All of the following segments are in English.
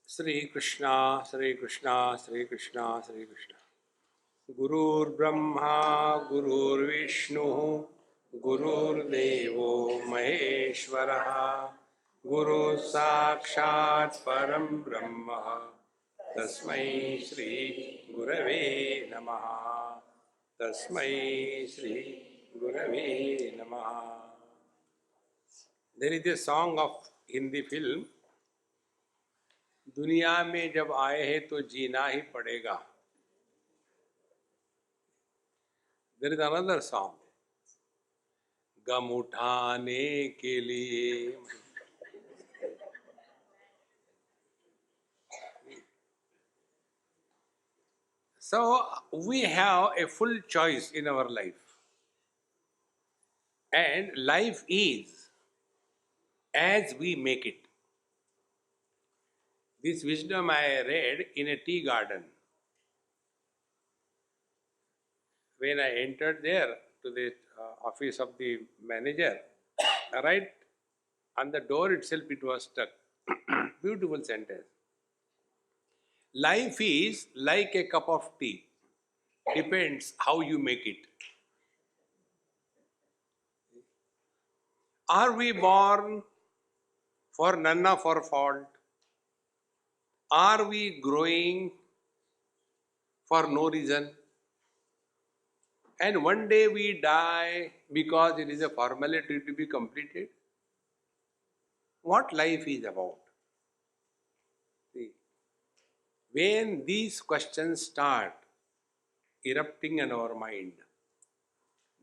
Sri Krishna, Sri Krishna, Sri Krishna, Sri Krishna. Gurur Brahma, Gurur Vishnu, Gurur Devo Maheshwaraha, Guru Sakshat Param Brahma, Tasmai Sri Gurave Namaha, Tasmai Sri Gurave Namaha. There is a song of Hindi film, दुनिया में जब आए हैं तो जीना ही पड़ेगा. There is another song, गम उठाने के लिए. So we have a full choice in our life, and life is as we make it. This wisdom I read in a tea garden. When I entered there to the office of the manager, right on the door itself it was stuck. Beautiful sentence. Life is like a cup of tea. Depends how you make it. Are we born for none of our fault? Are we growing for no reason? And one day we die because it is a formality to be completed? What life is about? See, when these questions start erupting in our mind,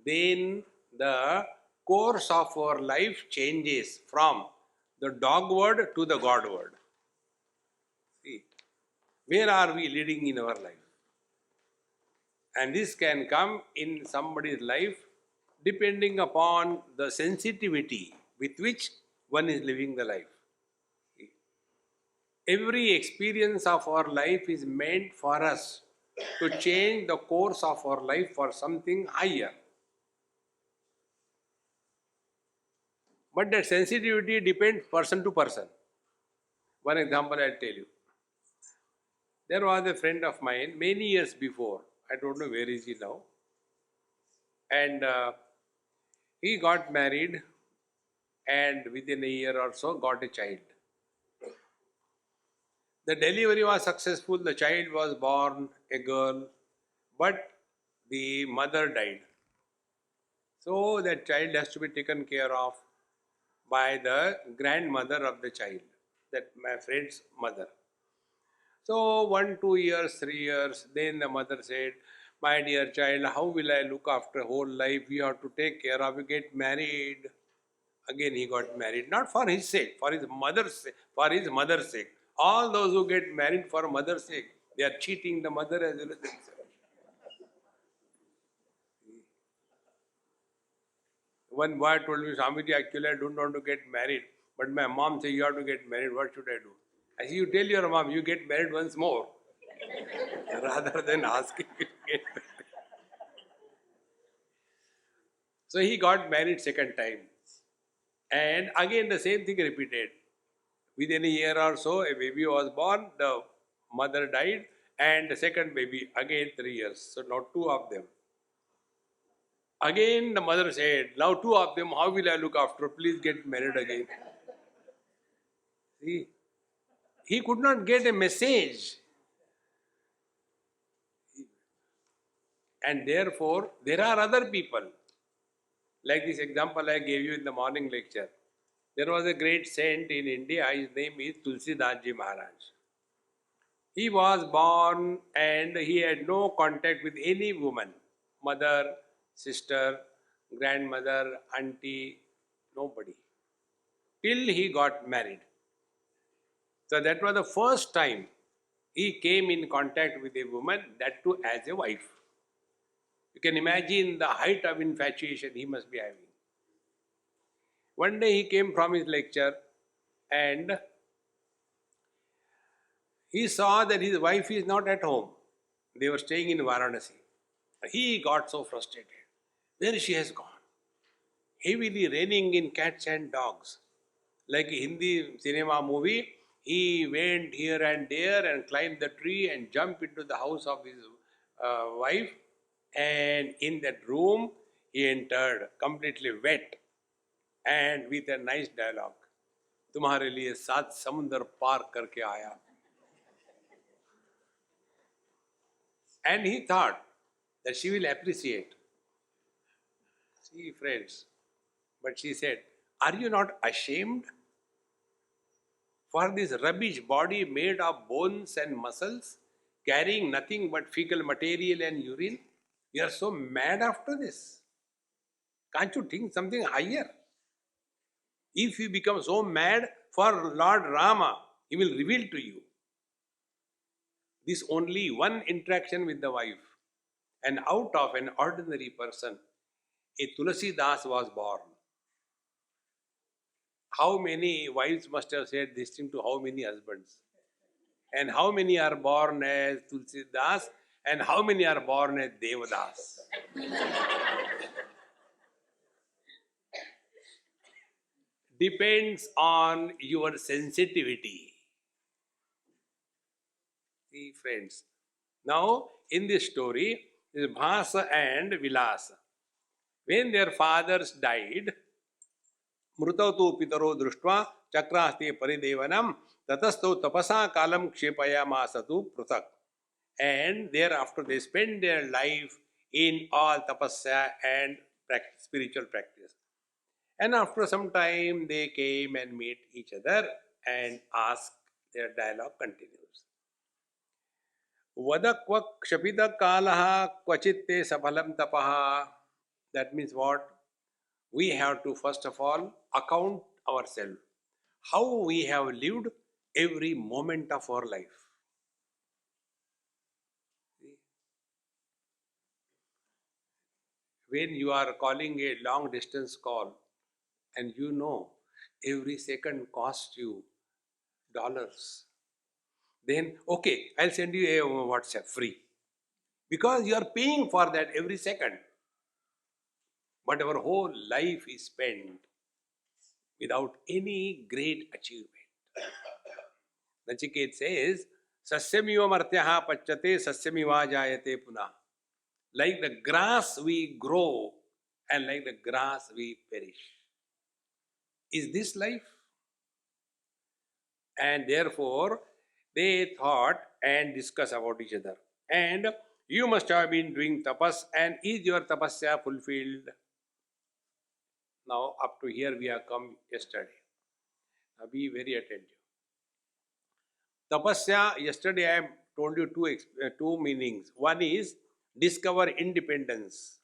then the course of our life changes from the dogward to the Godward. See, where are we leading in our life? And this can come in somebody's life depending upon the sensitivity with which one is living the life. Every experience of our life is meant for us to change the course of our life for something higher. But that sensitivity depends person to person. One example I'll tell you. There was a friend of mine many years before. I don't know where is he now. And he got married and within a year or so got a child. The delivery was successful, the child was born, a girl, but the mother died. So that child has to be taken care of by the grandmother of the child, that my friend's mother. So 1, 2 years, 3 years, then the mother said, my dear child, how will I look after whole life? You have to take care of, you get married. Again he got married, not for his sake, for his mother's sake, for his mother's sake. All those who get married for mother's sake, they are cheating the mother as well as themselves. One boy told me, Swamiji, actually I don't want to get married, but my mom said you have to get married, what should I do? I said, you tell your mom, you get married once more, rather than asking you to get married. So he got married second time. And again the same thing repeated. Within a year or so, a baby was born, the mother died, and the second baby, again 3 years. So now 2 of them. Again the mother said, now 2 of them, how will I look after? Please get married again. See, he could not get a message. And therefore, there are other people. Like this example I gave you in the morning lecture. There was a great saint in India, his name is Tulsidas Ji Maharaj. He was born and he had no contact with any woman, mother, sister, grandmother, auntie, nobody, till he got married. So that was the first time he came in contact with a woman, that too as a wife. You can imagine the height of infatuation he must be having. One day he came from his lecture and he saw that his wife is not at home. They were staying in Varanasi. He got so frustrated. Where she has gone? Heavily raining in cats and dogs. Like a Hindi cinema movie, He went here and there and climbed the tree and jumped into the house of his wife. And in that room, he entered completely wet and with a nice dialogue. तुम्हारे लिए 7 समुंदर पार करके आया. And he thought that she will appreciate. See, friends, but she said, are you not ashamed for this rubbish body made of bones and muscles, carrying nothing but fecal material and urine? You are so mad after this. Can't you think something higher? If you become so mad for Lord Rama, he will reveal to you. This only one interaction with the wife, and out of an ordinary person, a Tulsi Das was born. How many wives must have said this thing to how many husbands? And how many are born as Tulsi Das, and how many are born as Devadas? Depends on your sensitivity. See, friends. Now, in this story, is Bhasa and Vilasa. When their fathers died, Mrutau tu pitaro društva chakraste paridevanam tatastau tapasa kalam kshepayamasatu prutak. And thereafter they spend their life in all tapasya and spiritual practice. And after some time they came and meet each other and asked, their dialogue continues. Vadakva kshapita kalaha kvachitte sapalam tapaha. That means what? We have to first of all account ourselves. How we have lived every moment of our life. When you are calling a long distance call and you know every second costs you dollars, then okay, I'll send you a WhatsApp free. Because you are paying for that every second. But our whole life is spent without any great achievement. Nachiket says, Sasyamiva martyaha pachyate sasyamiva jayate punah. Like the grass we grow and like the grass we perish. Is this life? And therefore, they thought and discussed about each other. And you must have been doing tapas, and is your tapasya fulfilled? Now, up to here we have come yesterday. Now, be very attentive. Tapasya, yesterday I told you two meanings. One is discover independence,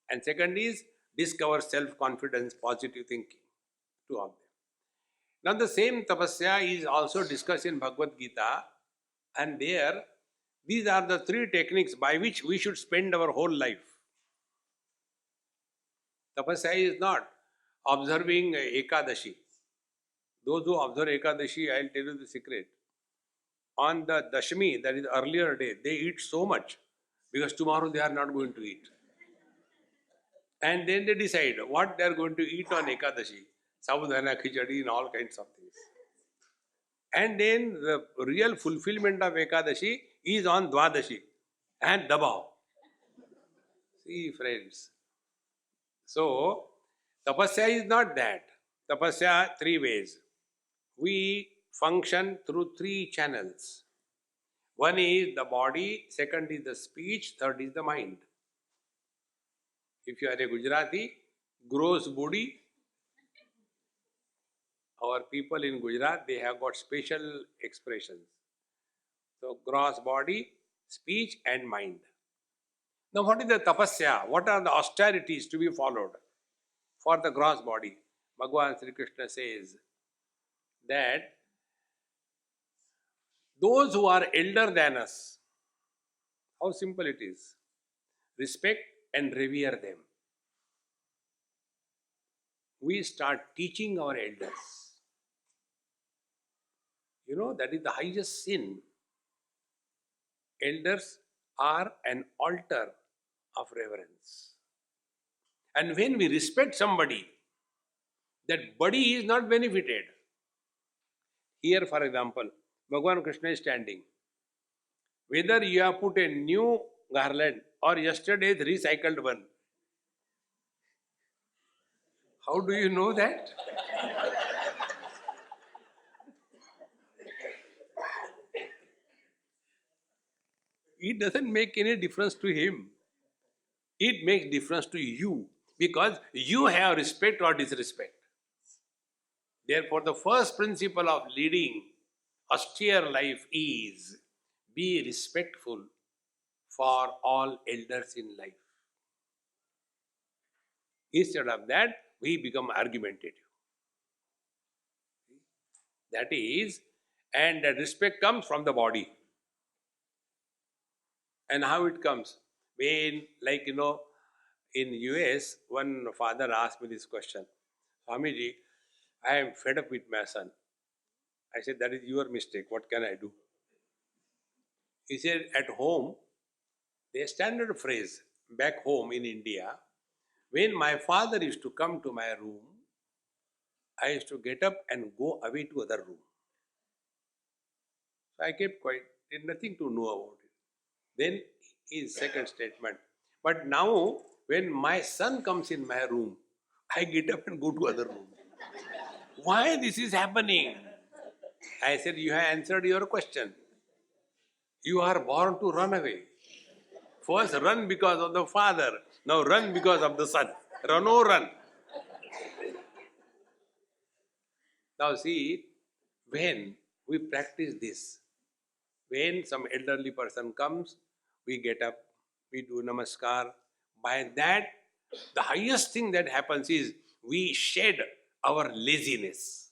and second is discover self-confidence, positive thinking. Two of them. Now, the same tapasya is also discussed in Bhagavad Gita, and there these are the 3 techniques by which we should spend our whole life. Tapasya is not observing Ekadashi. Those who observe Ekadashi, I will tell you the secret. On the Dashami, that is earlier day, they eat so much because tomorrow they are not going to eat. And then they decide what they are going to eat on Ekadashi. Samvada, khichadi and all kinds of things. And then the real fulfillment of Ekadashi is on Dwadashi and Dabao. See, friends. So, tapasya is not that. Tapasya 3 ways. We function through 3 channels. One is the body, second is the speech, third is the mind. If you are a Gujarati, gross body. Our people in Gujarat, they have got special expressions. So, gross body, speech and mind. Now, what is the tapasya? What are the austerities to be followed for the gross body? Bhagavan Sri Krishna says that those who are elder than us, how simple it is, respect and revere them. We start teaching our elders. You know, that is the highest sin. Elders are an altar of reverence. And when we respect somebody, that body is not benefited. Here, for example, Bhagavan Krishna is standing. Whether you have put a new garland or yesterday's recycled one, how do you know that? It doesn't make any difference to him. It makes difference to you because you have respect or disrespect. Therefore, the first principle of leading austere life is be respectful for all elders in life. Instead of that, we become argumentative. That is, and that respect comes from the body. And how it comes? When, in US, one father asked me this question, Swamiji, I am fed up with my son. I said, that is your mistake. What can I do? He said, at home, the standard phrase back home in India, when my father used to come to my room, I used to get up and go away to other room. So I kept quiet, did nothing to know about it. Then his second statement, but now when my son comes in my room, I get up and go to other room. Why this is happening? I said, you have answered your question. You are born to run away. First run because of the father, now run because of the son. Run or run. Now see, when we practice this, when some elderly person comes, we get up, we do namaskar. By that, the highest thing that happens is we shed our laziness.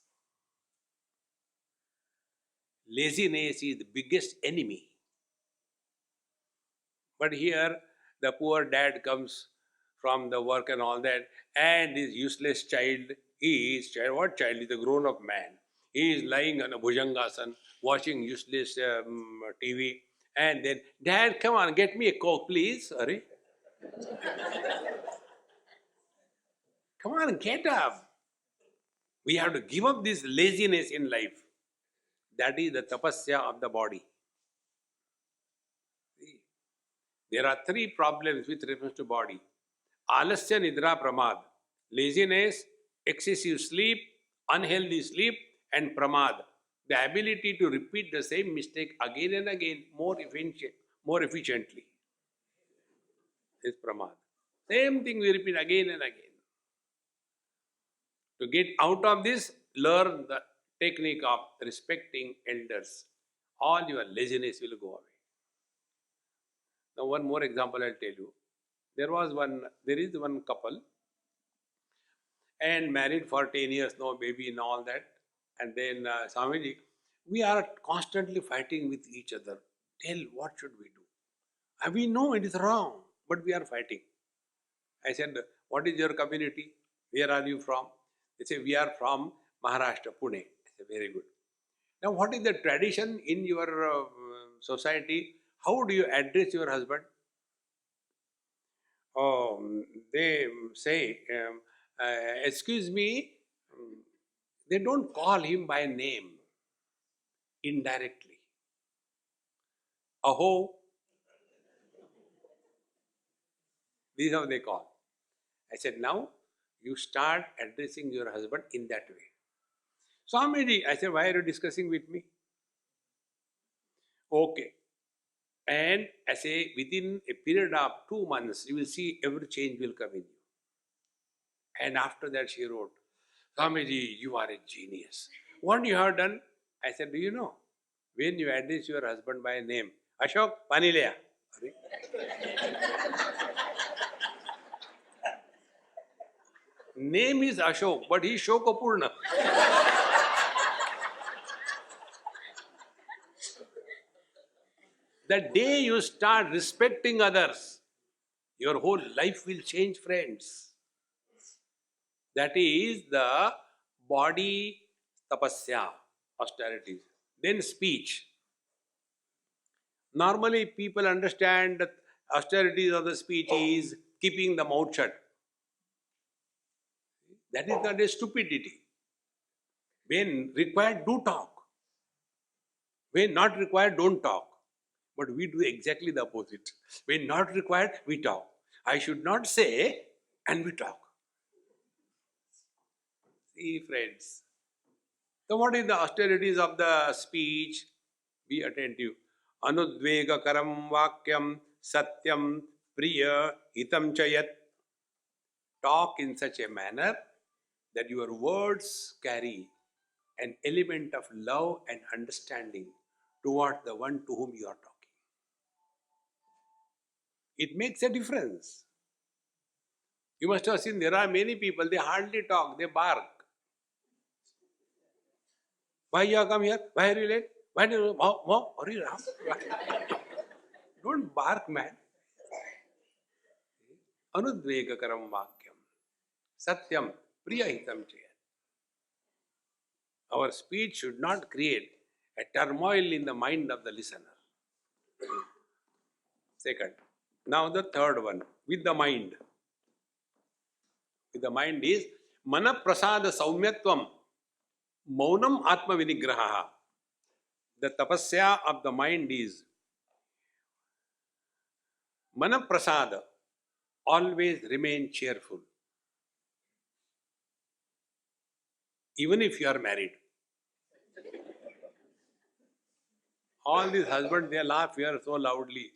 Laziness is the biggest enemy. But here, the poor dad comes from the work and all that, and this useless child, what child? Is a grown-up man. He is lying on a bhujangasana, watching useless TV, and then, Dad, come on, get me a Coke, please. Sorry. Come on, get up. We have to give up this laziness in life. That is the tapasya of the body. See, there are three problems with reference to body. Alasya nidra pramad. Laziness, excessive sleep, unhealthy sleep, and pramad. The ability to repeat the same mistake again and again more efficiently is pramad. Same thing we repeat again and again. To get out of this, learn the technique of respecting elders. All your laziness will go away. Now one more example I'll tell you. There is one couple and married for 10 years, no baby and all that. And then Swamiji, we are constantly fighting with each other. Tell, what should we do? And we know it is wrong, but we are fighting. I said, what is your community? Where are you from? They say, we are from Maharashtra, Pune. I said, very good. Now, what is the tradition in your society? How do you address your husband? They say, excuse me, they don't call him by name, indirectly. Aho. This is how they call. I said, now you start addressing your husband in that way. Swamiji, I said, why are you discussing with me? Okay. And I say, within a period of 2 months, you will see every change will come in you. And after that she wrote, Swamiji, you are a genius. What you have done? I said, do you know? When you address your husband by name, Ashok, pani leya. Name is Ashok, but he is Shokapurna. The day you start respecting others, your whole life will change, friends. That is the body tapasya, austerities. Then speech. Normally people understand that austerities of the speech is keeping the mouth shut. That is not a stupidity. When required, do talk. When not required, don't talk. But we do exactly the opposite. When not required, we talk. I should not say, and we talk. See, friends. So what is the austerities of the speech? Be attentive. Anudvegakaram vakyam satyam priya hitam chayat. Talk in such a manner that your words carry an element of love and understanding toward the one to whom you are talking. It makes a difference. You must have seen there are many people, they hardly talk, they bark. Why you have come here? Why are you late? Why do you hurry around? Don't bark, man. Anudvegakaram vakyam. Satyam priyahitam chayat. Our speech should not create a turmoil in the mind of the listener. Second. Now the third one, with the mind. With the mind is mana prasada saumyatvam maunam atma vinigraha. The tapasya of the mind is mana prasada, always remain cheerful. Even if you are married. All these husbands, they laugh here so loudly.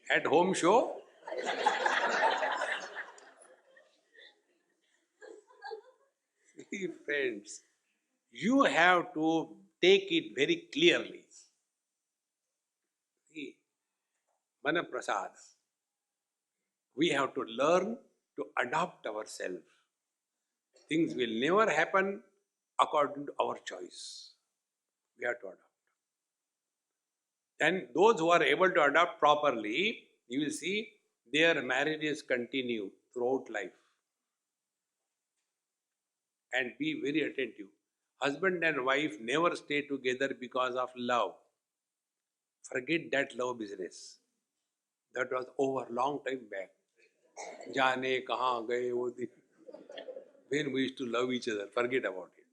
At home show, friends, you have to take it very clearly. See, mana prasad. We have to learn to adopt ourselves. Things will never happen according to our choice. We have to adopt. And those who are able to adopt properly, you will see their marriages continue throughout life. And be very attentive. Husband and wife never stay together because of love. Forget that love business. That was over long time back. Jaane kahan gaye wo din. When we used to love each other, forget about it.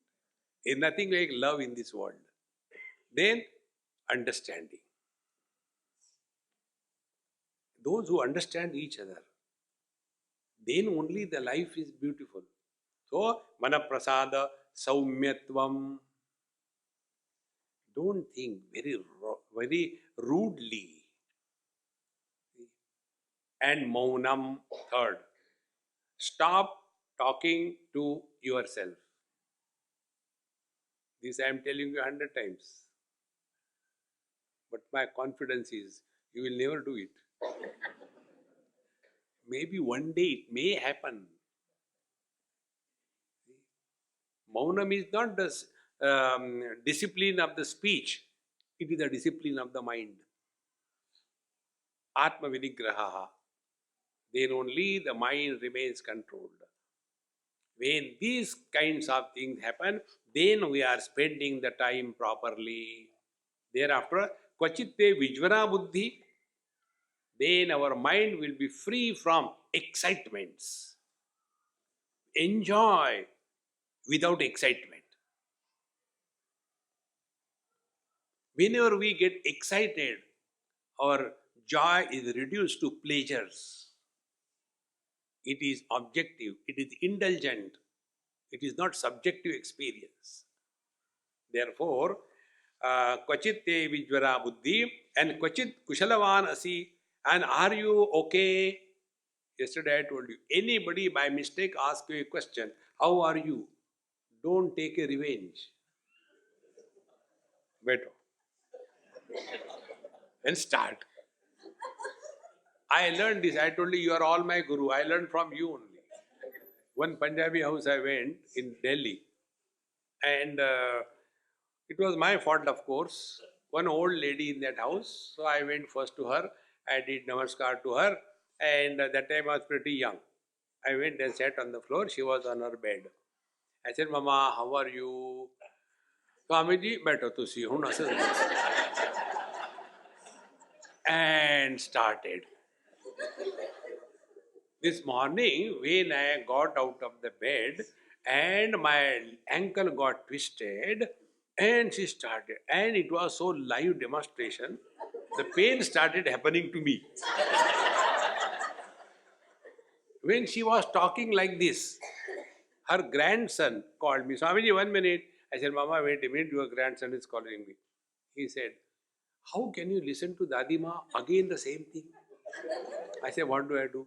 There is nothing like love in this world. Then, understanding. Those who understand each other, then only the life is beautiful. So, mana prasada saumyatvam. Don't think very rudely. And maunam, third. Stop talking to yourself. This I am telling you 100 times. But my confidence is, you will never do it. Maybe one day it may happen. Maunam is not the discipline of the speech. It is the discipline of the mind. Atma vinigraha. Then only the mind remains controlled. When these kinds of things happen, then we are spending the time properly. Thereafter, kvachitte vijvara buddhi. Then our mind will be free from excitements. Enjoy without excitement. Whenever we get excited, our joy is reduced to pleasures. It is objective, it is indulgent, it is not subjective experience. Therefore, kvachitte vijvara buddhi and kvachit kushalavan asi. And are you okay? Yesterday I told you, anybody by mistake asks you a question, how are you? Don't take a revenge. Better. And start. I learned this. I told you are all my guru. I learned from you only. One Punjabi house I went in Delhi. And it was my fault, of course. One old lady in that house. So I went first to her. I did namaskar to her. And that time I was pretty young. I went and sat on the floor. She was on her bed. I said, Mama, how are you? Swamiji, better to see you. And started. This morning, when I got out of the bed and my ankle got twisted, And she started, and it was so live demonstration. The pain started happening to me. When she was talking like this, her grandson called me. Swamiji, 1 minute. I said, Mama, wait a minute, your grandson is calling me. He said, how can you listen to Dadi Ma again the same thing? I said, what do I do?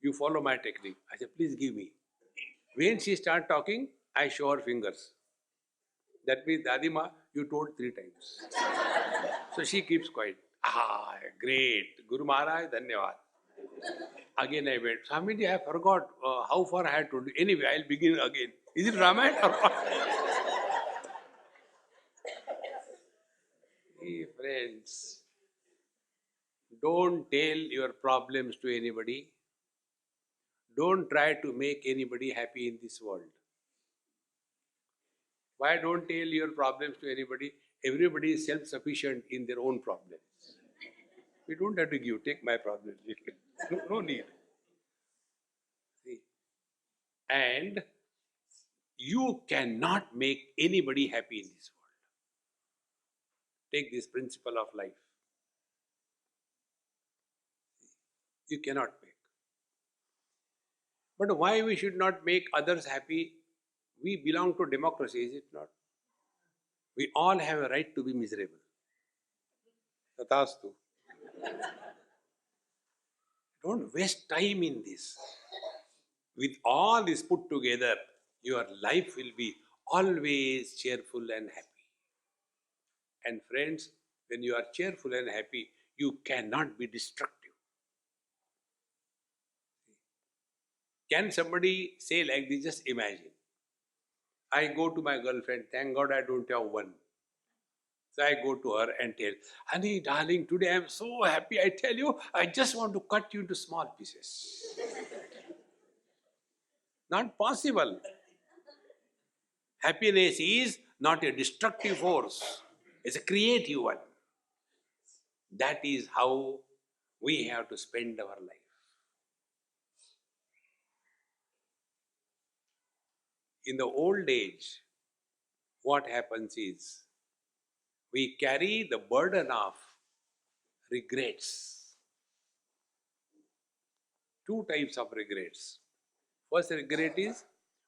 You follow my technique. I said, please give me. When she started talking, I show her fingers. That means, Dadi Ma, you told 3 times. So she keeps quiet. Ah, great. Guru Maharaj, Dhanyavad. Again I went, Swamiji, I forgot how far I had to do. Anyway, I'll begin again. Is it Ramayana or what? Hey, friends, don't tell your problems to anybody. Don't try to make anybody happy in this world. Why don't tell your problems to anybody? Everybody is self-sufficient in their own problems. We don't have to give, take my problems. No need. See? And you cannot make anybody happy in this world. Take this principle of life. You cannot make. But why we should not make others happy? We belong to democracy, is it not? We all have a right to be miserable. Tathastu. Don't waste time in this. With all this put together, your life will be always cheerful and happy. And friends, when you are cheerful and happy, you cannot be destructive. Can somebody say like this? Just imagine. I go to my girlfriend, thank God I don't have one. So I go to her and tell, honey, darling, today I am so happy. I tell you, I just want to cut you into small pieces. Not possible. Happiness is not a destructive force. It's a creative one. That is how we have to spend our life. In the old age, what happens is, we carry the burden of regrets. 2 types of regrets. First regret is,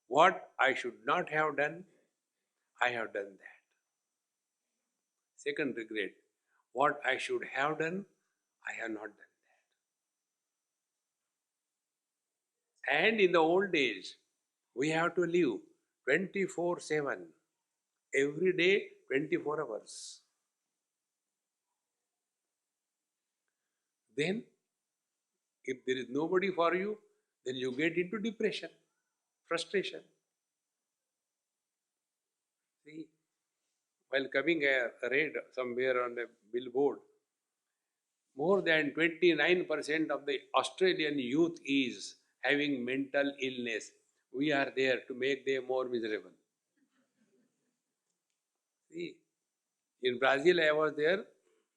what I should not have done, I have done that. Second regret, what I should have done, I have not done that. And in the old age, we have to live 24/7, every day 24 hours. Then, if there is nobody for you, then you get into depression, frustration. See, while coming, I read somewhere on a billboard, more than 29% of the Australian youth is having mental illness. We are there to make them more miserable. See, in Brazil I was there,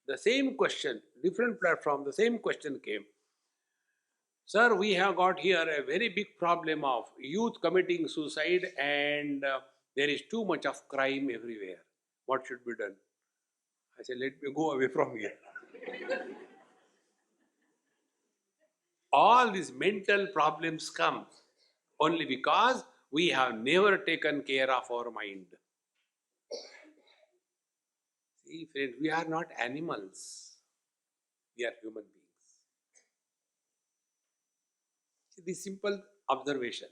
the same question, different platform, the same question came. Sir, we have got here a very big problem of youth committing suicide and there is too much of crime everywhere. What should be done? I said, let me go away from here. All these mental problems come only because we have never taken care of our mind. See, friends, we are not animals. We are human beings. See, this simple observation.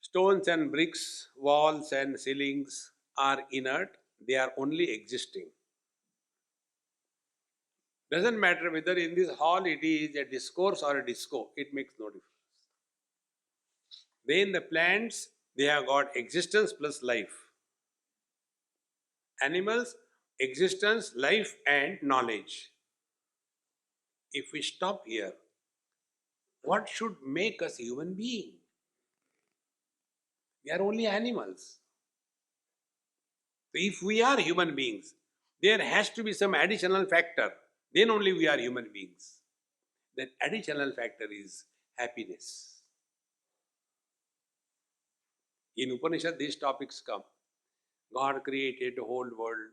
Stones and bricks, walls and ceilings are inert. They are only existing. Doesn't matter whether in this hall it is a discourse or a disco. It makes no difference. Then the plants, they have got existence plus life. Animals, existence, life and knowledge. If we stop here, what should make us human being? We are only animals. So if we are human beings, there has to be some additional factor. Then only we are human beings. That additional factor is happiness. In Upanishad, these topics come. God created the whole world,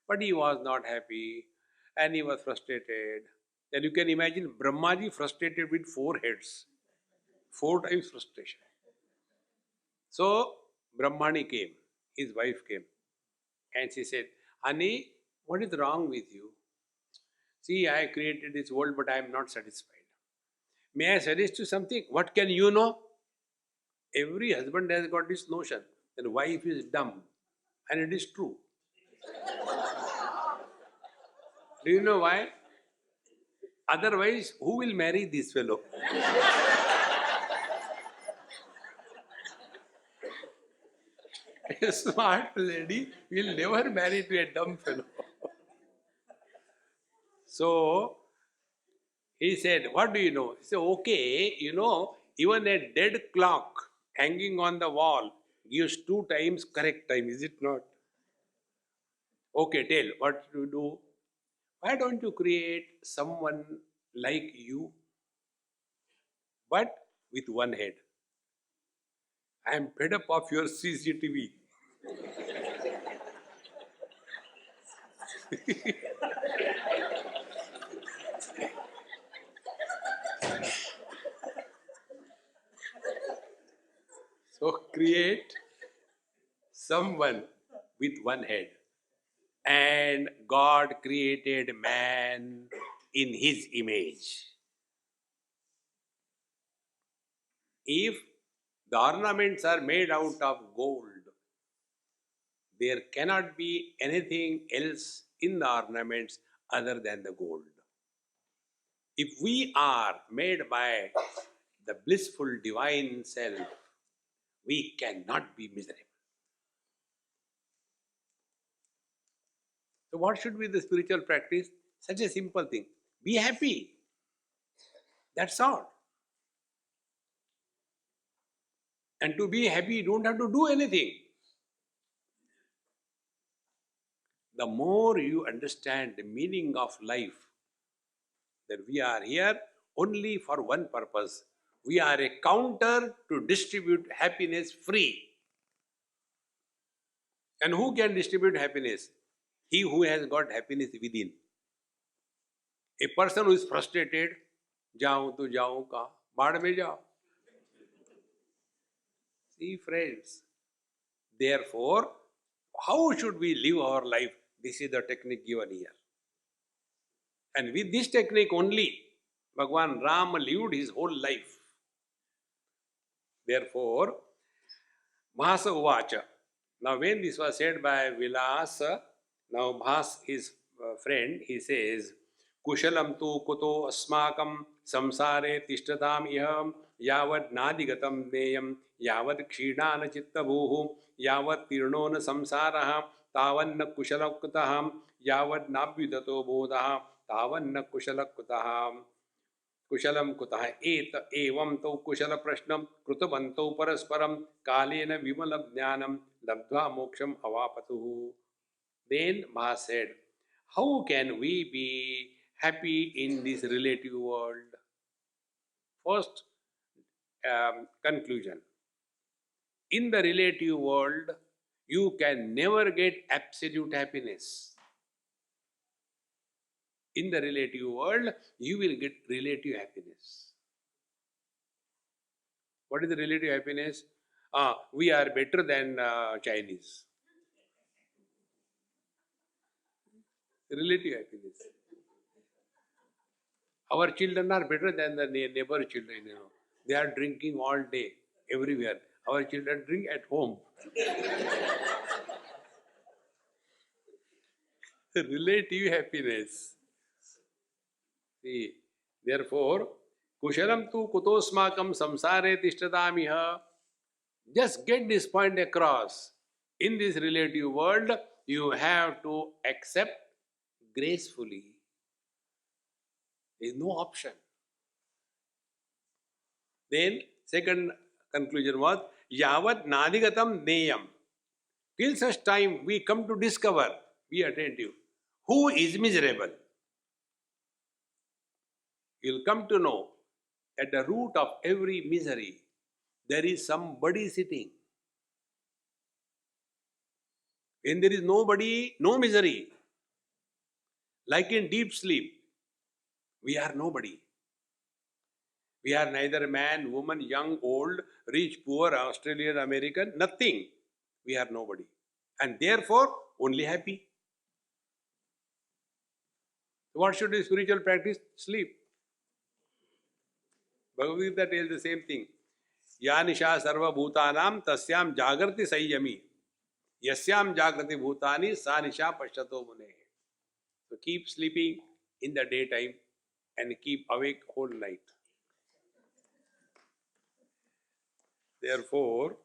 but he was not happy and he was frustrated. Then you can imagine Brahmaji frustrated with four heads, four times frustration. So Brahmani came, his wife came, and she said, Honey, what is wrong with you? See, I created this world, but I am not satisfied. May I suggest you something? What can you know? Every husband has got this notion that wife is dumb, and it is true. Do you know why? Otherwise, who will marry this fellow? A smart lady will never marry to a dumb fellow. So he said, What do you know? He said, Okay, even a dead clock hanging on the wall gives 2 times correct time, is it not? Okay, tell what to do. Why don't you create someone like you, but with one head? I am fed up of your CCTV. So create someone with one head. And God created man in his image. If the ornaments are made out of gold, there cannot be anything else in the ornaments other than the gold. If we are made by the blissful divine self, we cannot be miserable. So, what should be the spiritual practice? Such a simple thing. Be happy. That's all. And to be happy, you don't have to do anything. The more you understand the meaning of life, that we are here only for one purpose. We are a counter to distribute happiness free. And who can distribute happiness? He who has got happiness within. A person who is frustrated, जाऊं तो जाऊं कहाँ, बाढ़ में जाओ. See, friends, therefore, how should we live our life? This is the technique given here. And with this technique only, Bhagwan Rama lived his whole life. Therefore, Bhasa Uvacha. Now, when this was said by Vilasa, now Bhas, his friend, he says, Kushalam tu kuto asmakam samsare tishtatam iham yavad nadigatam neyam yavad kshidana chittabuhu yavad tirnona samsaraha tavanna kushalakutaham yavad nabhyudato bodha tavanna kushalakutaham कुशलम कुतः एत एवं तौ कुशल प्रश्नम कृतवन्तौ परस्परम कालेन विमल ज्ञानम लब्ध्वा मोक्षम अवापतुः. Then Ma said, how can we be happy in this relative world? First conclusion. In the relative world, you can never get absolute happiness. In the relative world, you will get relative happiness. What is the relative happiness? We are better than Chinese. Relative happiness. Our children are better than the neighbor children. They are drinking all day, everywhere. Our children drink at home. Relative happiness. See, therefore, kushalam tu kutosmakam samsare tishtadamiha. Just get this point across. In this relative world, you have to accept gracefully. There is no option. Then, second conclusion was, yavat nadigatam neyam. Till such time we come to discover, be attentive, who is miserable. You'll come to know at the root of every misery, there is somebody sitting. When there is nobody, no misery. Like in deep sleep, we are nobody. We are neither man, woman, young, old, rich, poor, Australian, American, nothing. We are nobody. And therefore, only happy. What should a spiritual practice? Sleep. Bhagavad Gita tells the same thing. Ya nisha sarva bhutanam tasyam jagrati sayyami. Yasyam jagrati bhutani sa nisha pashyato mune. So keep sleeping in the daytime and keep awake whole night. Therefore,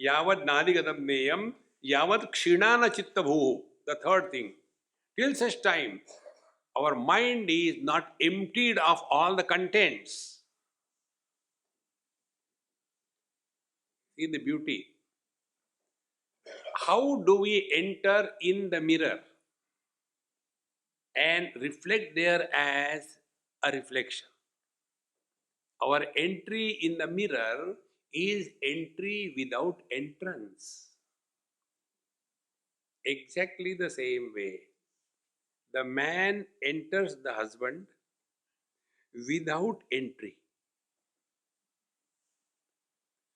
yavad nadigadam neyam yavad kshinana chitta bhu. The third thing. Till such time, our mind is not emptied of all the contents. See the beauty. How do we enter in the mirror and reflect there as a reflection? Our entry in the mirror is entry without entrance. Exactly the same way. The man enters the husband without entry.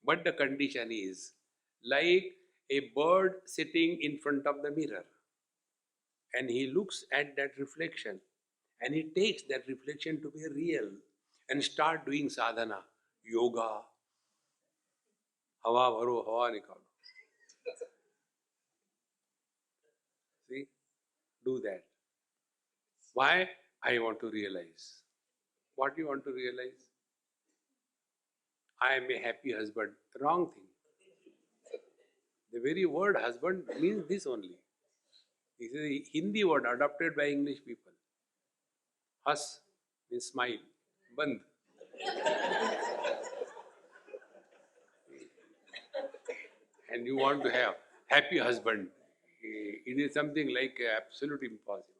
But the condition is like a bird sitting in front of the mirror, and he looks at that reflection and he takes that reflection to be real and start doing sadhana, yoga, hawa bharo, hawa nikalo. See, do that. Why? I want to realize. What do you want to realize? I am a happy husband. Wrong thing. The very word husband means this only. This is a Hindi word adopted by English people. Has means smile. Band. And you want to have happy husband. It is something like absolute impossible.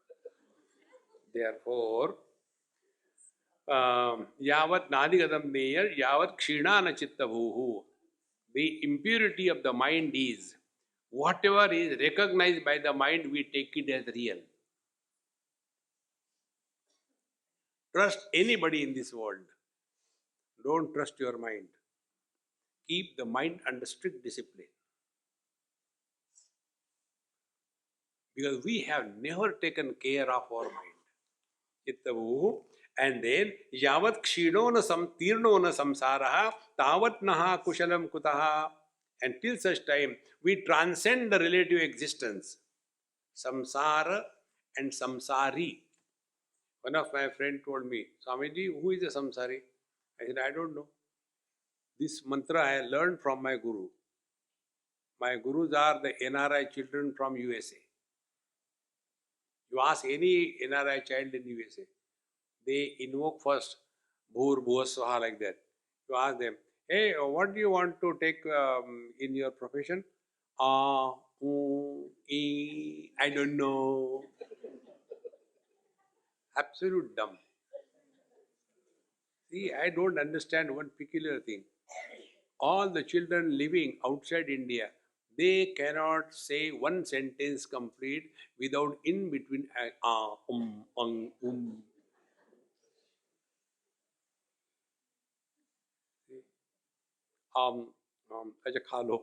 Therefore, yavat nadigadam neya yavat kshina chitta bhuhu. The impurity of the mind is whatever is recognized by the mind, we take it as real. Trust anybody in this world. Don't trust your mind. Keep the mind under strict discipline. Because we have never taken care of our mind. Chittavu. And then, yavat kshidona samtirnona samsaraha tavat naha kushalam kutaha. Until such time, we transcend the relative existence. Samsara and samsari. One of my friends told me, Swamiji, who is a samsari? I said, I don't know. This mantra I learned from my guru. My gurus are the NRI children from USA. You ask any NRI child in USA, they invoke first Bhur, Bhuva, Swaha, like that. You ask them, hey, what do you want to take in your profession? I don't know. Absolute dumb. See, I don't understand one peculiar thing. All the children living outside India, they cannot say one sentence complete without in between अच्छा खा लो.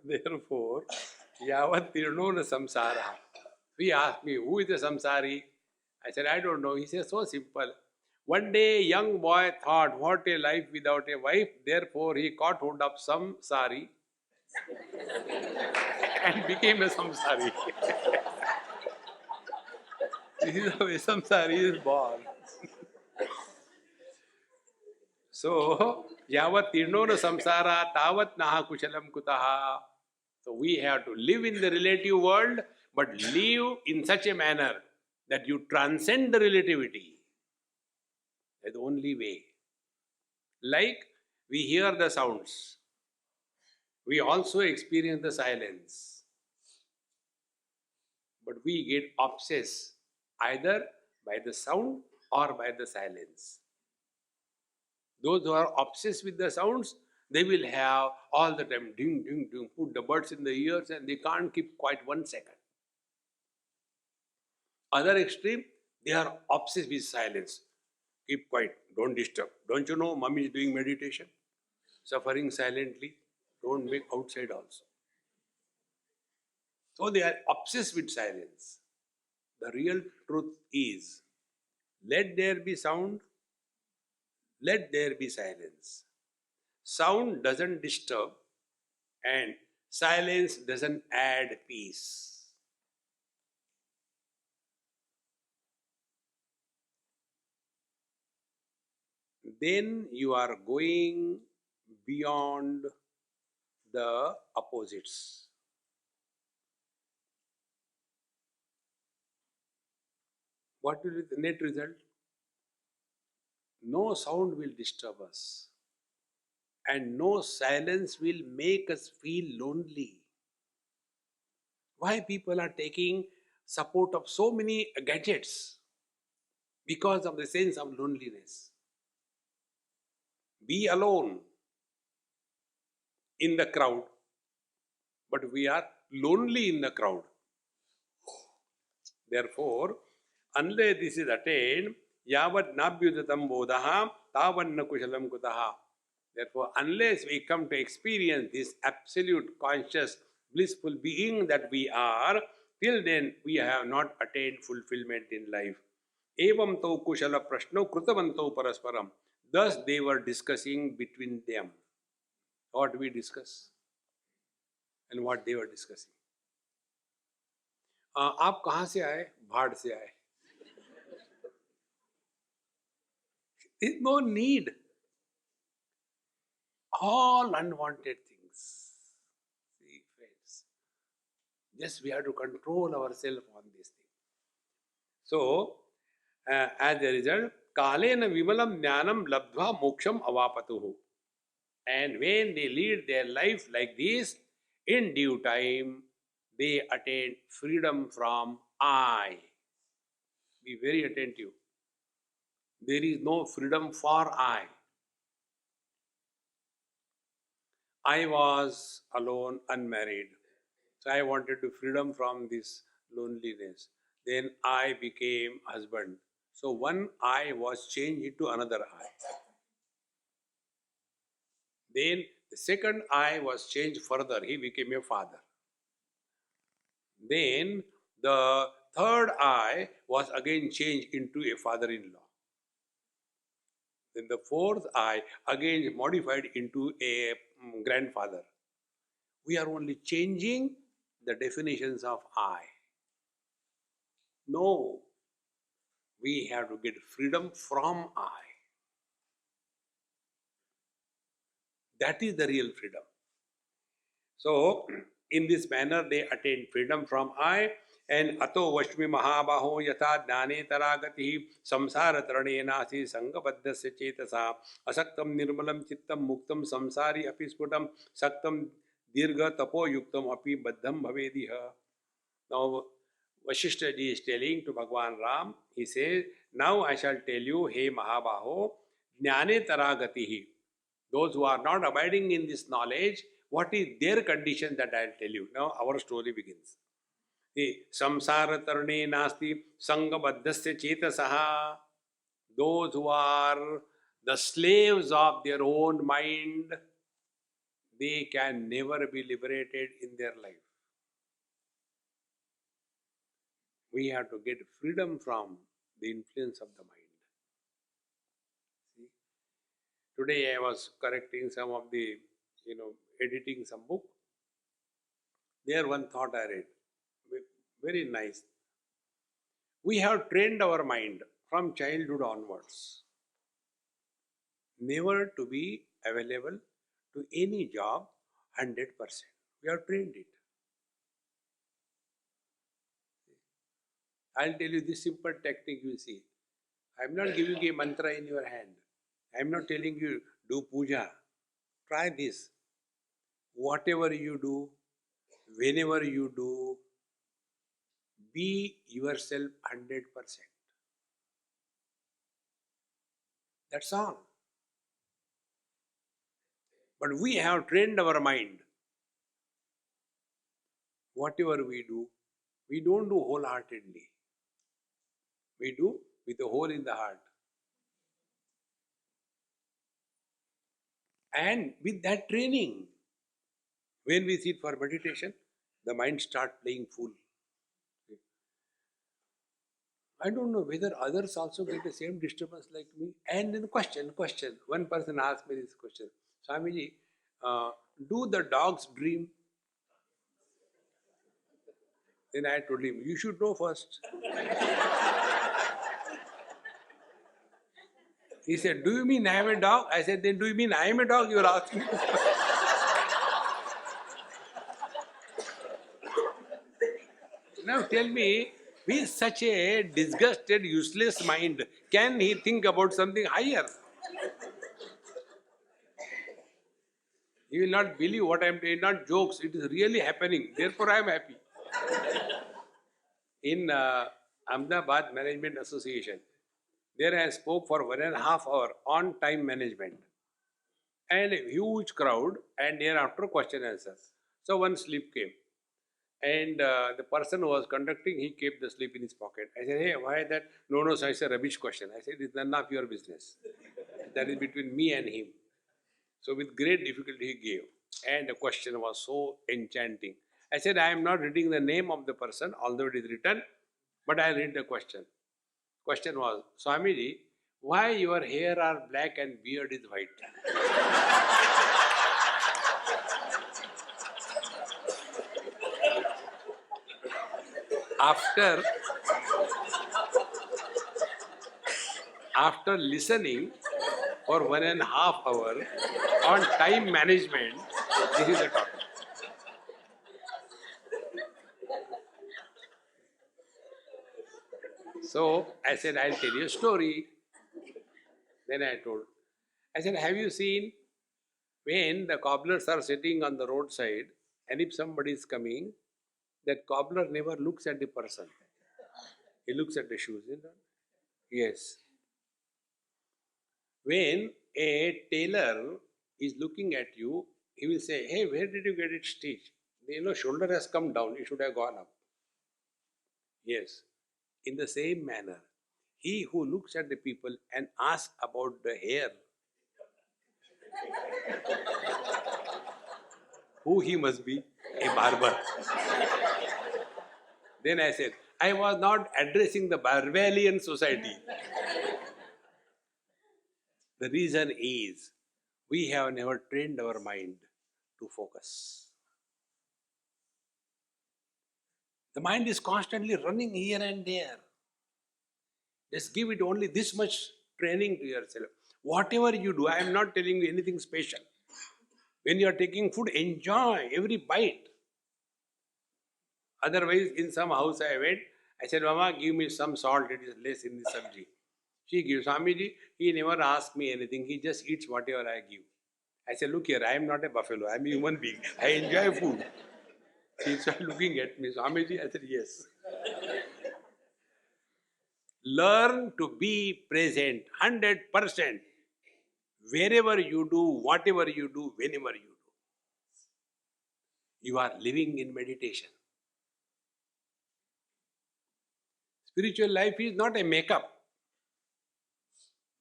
Therefore, yavat tirnona samsara. He asked me, who is the samsari? I said, I don't know. He said, so simple. One day, a young boy thought, what a life without a wife. Therefore, he caught hold of some sari and became a samsari. This is how a samsari is born. So, yavat tirnona samsara tavat naha kushalam kutaha. So, we have to live in the relative world, but live in such a manner that you transcend the relativity. That's the only way. Like we hear the sounds, we also experience the silence. But we get obsessed either by the sound or by the silence. Those who are obsessed with the sounds, they will have all the time ding, ding, ding, put the buds in the ears and they can't keep quiet 1 second. Other extreme, they are obsessed with silence. Keep quiet, don't disturb. Don't you know mommy is doing meditation? Suffering silently, don't make outside also. So they are obsessed with silence. The real truth is, let there be sound, let there be silence. Sound doesn't disturb and silence doesn't add peace. Then you are going beyond the opposites. What will be the net result? No sound will disturb us, and no silence will make us feel lonely. Why people are taking support of so many gadgets? Because of the sense of loneliness. Be alone in the crowd, but we are lonely in the crowd. Therefore, unless this is attained, yavat nabhyudatam bodaha tavanna kushalam kutaha. Therefore, unless we come to experience this absolute conscious, blissful being that we are, till then we have not attained fulfillment in life. Evam tau kushala prashno krutavanto parasparam. Thus they were discussing between them. What we discuss and what they were discussing. आप कहाँ से आए? भाड़ से आए. There's no need. All unwanted things. See, friends. Just we have to control ourselves on this thing. So, as a result, kalena vimalam jnanam labdhva moksham avapatuhu. And when they lead their life like this, in due time, they attain freedom from I. Be very attentive. There is no freedom for I. I was alone, unmarried. So I wanted to freedom from this loneliness. Then I became husband. So one I was changed into another I. Then the second I was changed further. He became a father. Then the third I was again changed into a father-in-law. Then the fourth I again modified into a grandfather. We are only changing the definitions of I. No, we have to get freedom from I. That is the real freedom. So, in this manner, they attain freedom from I. And ato vashmi mahabaho yatha jnane taragati samsara tarane nasi sangabaddhasya chetasa asaktam nirmalam chittam muktam samsari api sputam saktam dirgha tapo yuktam api baddham bhavediha. Now, Vasistha ji is telling to Bhagwan Ram, he says, now I shall tell you, hey Mahabaho, jnane taragatihi. Those who are not abiding in this knowledge, what is their condition that I will tell you. Now our story begins. Samsara tarane nasti sangabaddhasya chetasaha. Those who are the slaves of their own mind, they can never be liberated in their life. We have to get freedom from the influence of the mind. See? Today I was correcting some of the, editing some book. There one thought I read, very nice. We have trained our mind from childhood onwards never to be available to any job 100%. We have trained it. I'll tell you this simple technique you see. I'm not giving a mantra in your hand. I'm not telling you do puja. Try this. Whatever you do, whenever you do, be yourself 100%. That's all. But we have trained our mind. Whatever we don't do wholeheartedly. We do with a hole in the heart. And with that training, when we sit for meditation, the mind starts playing fool. I don't know whether others also get the same disturbance like me. And then question. One person asked me this question. Swamiji, do the dogs dream? Then I told him, you should know first. He said, do you mean I am a dog? I said, then do you mean I am a dog? You are asking. Now tell me, with such a disgusted, useless mind, can he think about something higher? You will not believe what I am saying, not jokes, it is really happening. Therefore I am happy. In Ahmedabad Management Association, there I spoke for 1.5 hours on time management. And a huge crowd, and thereafter question answers. So one slip came. And the person who was conducting, he kept the slip in his pocket. I said, hey, why that? No, sir, it's a rubbish question. I said, it's none of your business. That is between me and him. So with great difficulty he gave. And the question was so enchanting. I said, I am not reading the name of the person, although it is written, but I read the question. Question was, Swamiji, why your hair are black and beard is white? After listening for 1.5 hours on time management, this is the topic. So I said, I'll tell you a story. Then I told, I said, have you seen when the cobblers are sitting on the roadside and if somebody is coming, that cobbler never looks at the person. He looks at the shoes. You know? Yes. When a tailor is looking at you, he will say, hey, where did you get it stitched? Shoulder has come down, it should have gone up. Yes. In the same manner, he who looks at the people and asks about the hair, who he must be? A barber. Then I said, I was not addressing the Barbarian society. The reason is, we have never trained our mind to focus. The mind is constantly running here and there. Just give it only this much training to yourself. Whatever you do, I am not telling you anything special. When you are taking food, enjoy every bite. Otherwise, in some house I went, I said, Mama, give me some salt, it is less in the sabji. She gives. Swamiji, he never asks me anything, he just eats whatever I give. I said, look here, I am not a buffalo, I am a human being. I enjoy food. She started looking at me. Swamiji, I said, yes. Learn to be present 100%. Wherever you do, whatever you do, whenever you do. You are living in meditation. Spiritual life is not a makeup.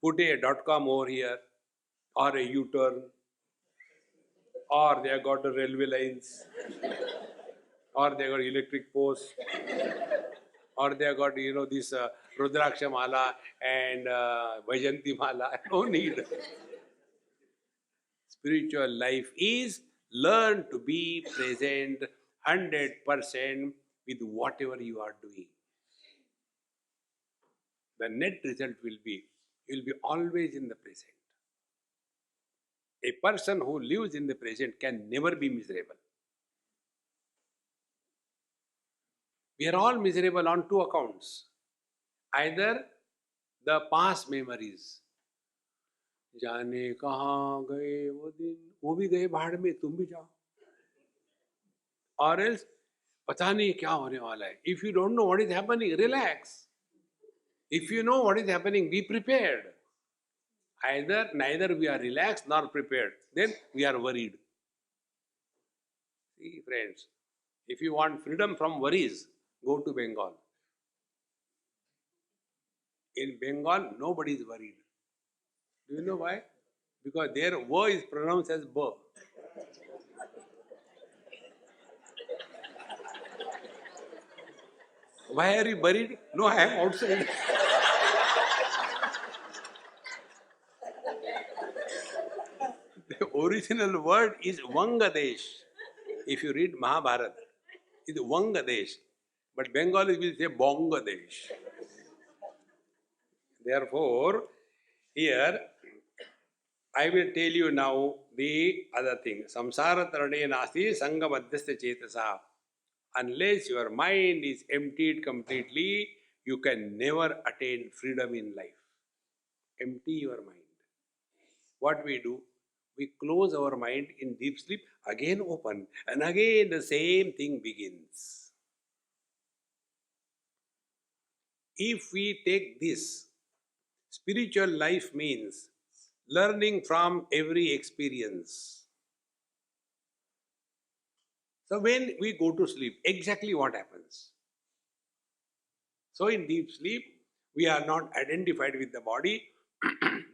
Put a .com over here, or a U-turn, or they have got the railway lines, or they got electric posts, or they have got, this Rudraksha Mala and Vajanti Mala. No need. Spiritual life is learn to be present 100% with whatever you are doing. The net result will be, you will be always in the present. A person who lives in the present can never be miserable. We are all miserable on two accounts. Either the past memories. जाने कहाँ गए वो दिन, वो भी गए भाड़ में, तुम भी जाओ. Or else, पता नहीं क्या होने वाला है. If you don't know what is happening, relax. If you know what is happening, be prepared. Neither we are relaxed nor prepared. Then we are worried. See, friends, if you want freedom from worries, go to Bengal. In Bengal, nobody is worried. Do you know why? Because their wo is pronounced as bo. Why are you worried? No, I am outside. The original word is Vangadesh. If you read Mahabharata, it's Vangadesh. But Bengalis will say Bongadesh. Therefore, here I will tell you now the other thing. Samsara tarane nasti sangabaddhasya chetasa. Unless your mind is emptied completely, you can never attain freedom in life. Empty your mind. What we do? We close our mind in deep sleep, again open, and again the same thing begins. If we take this, spiritual life means learning from every experience. So when we go to sleep, exactly what happens? So in deep sleep, we are not identified with the body,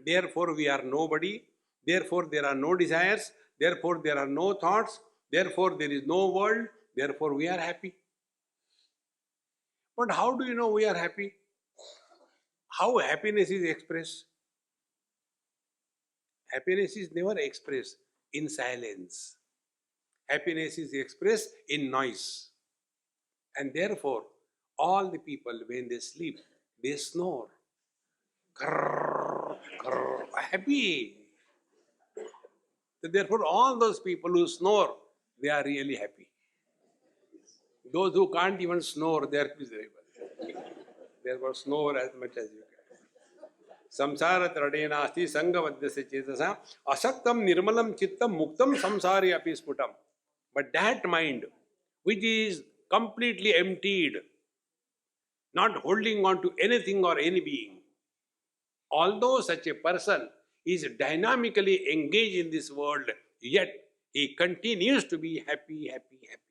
therefore we are nobody, therefore there are no desires, therefore there are no thoughts, therefore there is no world, therefore we are happy. But how do you know we are happy? How happiness is expressed? Happiness is never expressed in silence. Happiness is expressed in noise. And therefore, all the people, when they sleep, they snore. Grrr, grrr, happy. So therefore, all those people who snore, they are really happy. Those who can't even snore, they are miserable. Therefore, snore as much as you can. Samsara tradenasti sangavadyasya chetasa asaktam nirmalam chittam muktam samsari api sputam. But that mind, which is completely emptied, not holding on to anything or any being, although such a person is dynamically engaged in this world, yet he continues to be happy, happy, happy.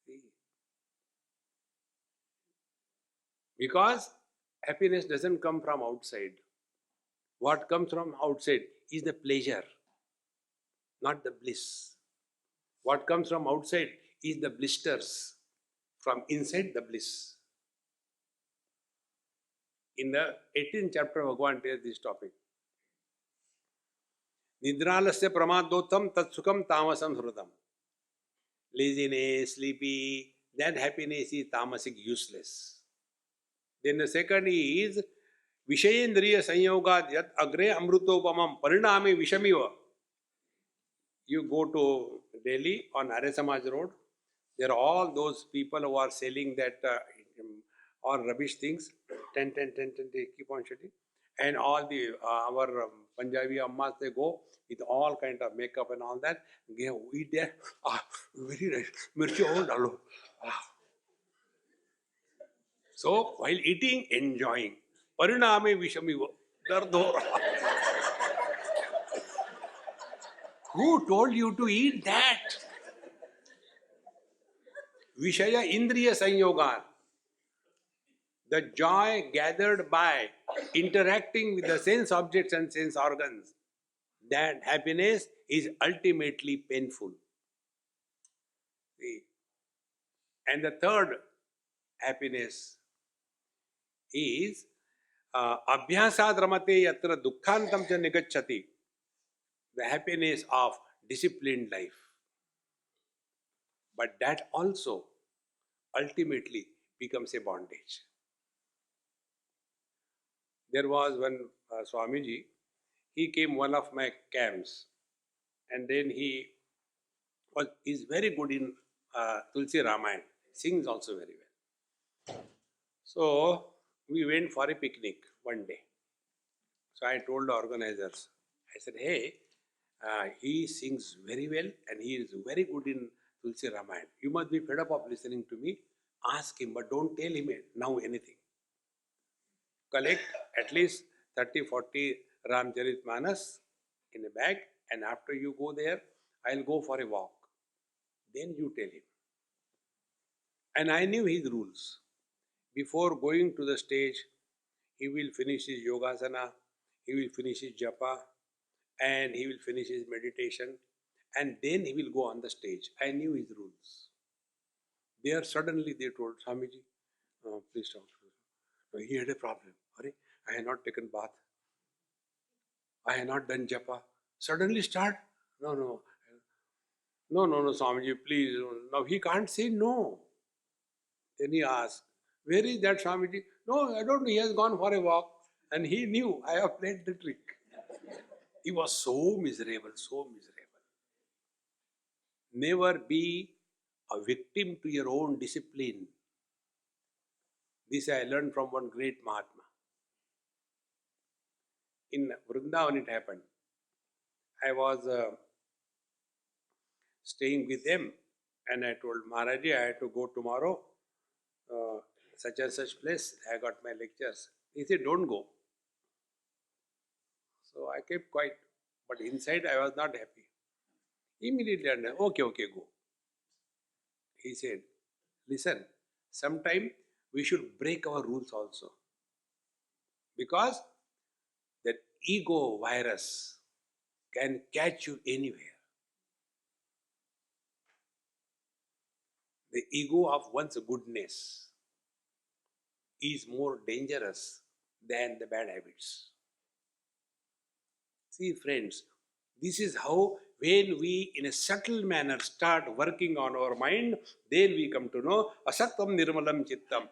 See? Because happiness doesn't come from outside. What comes from outside is the pleasure, not the bliss. What comes from outside is the blisters, from inside the bliss. In the 18th chapter, Bhagavan tells this topic. Nidralasya pramadottam tatsukam tamasam hrutam. Laziness, sleepy, that happiness is tamasic, useless. Then the second is Vishayendriya Sanyogad Yat Agre Amrutopamam Pariname Vishamiva. You go to Delhi on Arya Samaj Road, there are all those people who are selling that all rubbish things, 10, they keep on shooting. And all the our Punjabi ammas, they go with all kind of makeup and all that. They eat there, very nice, mirchi all dalo. So while eating, enjoying. Pariname vishamiva. Dard ho raha. Who told you to eat that? Vishaya Indriya Sanyogan. The joy gathered by interacting with the sense objects and sense organs. That happiness is ultimately painful. See? And the third happiness is abhyasad ramate yatra dukkhantam cha nigacchati. The happiness of disciplined life. But that also ultimately becomes a bondage. There was one Swamiji, he came one of my camps, and then he is very good in Tulsi Ramayana, sings also very well. So we went for a picnic one day. So I told the organizers, I said, hey, he sings very well and he is very good in Tulsi Ramayana. You must be fed up of listening to me. Ask him, but don't tell him now anything. Collect at least 30, 40 Ramcharitmanas in a bag, and after you go there, I'll go for a walk. Then you tell him. And I knew his rules. Before going to the stage, he will finish his yogasana, he will finish his japa, and he will finish his meditation, and then he will go on the stage. I knew his rules. There suddenly they told Swamiji, please talk to him. He had a problem. Hurry, I had not taken bath. I had not done japa. Suddenly start? No, Swamiji, please. Now he can't say no. Then he asked, where is that Swamiji? No, I don't know. He has gone for a walk. And he knew I have played the trick. He was so miserable, so miserable. Never be a victim to your own discipline. This I learned from one great Mahatma. In Vrindavan it happened. I was staying with them, and I told Maharaji I had to go tomorrow, such and such place. I got my lectures. He said, don't go. So I kept quiet, but inside I was not happy. Immediately I said, okay, go. He said, listen, sometime we should break our rules also. Because that ego virus can catch you anywhere. The ego of one's goodness is more dangerous than the bad habits. See friends, this is how when we in a subtle manner start working on our mind, then we come to know asaktam nirmalam chittam.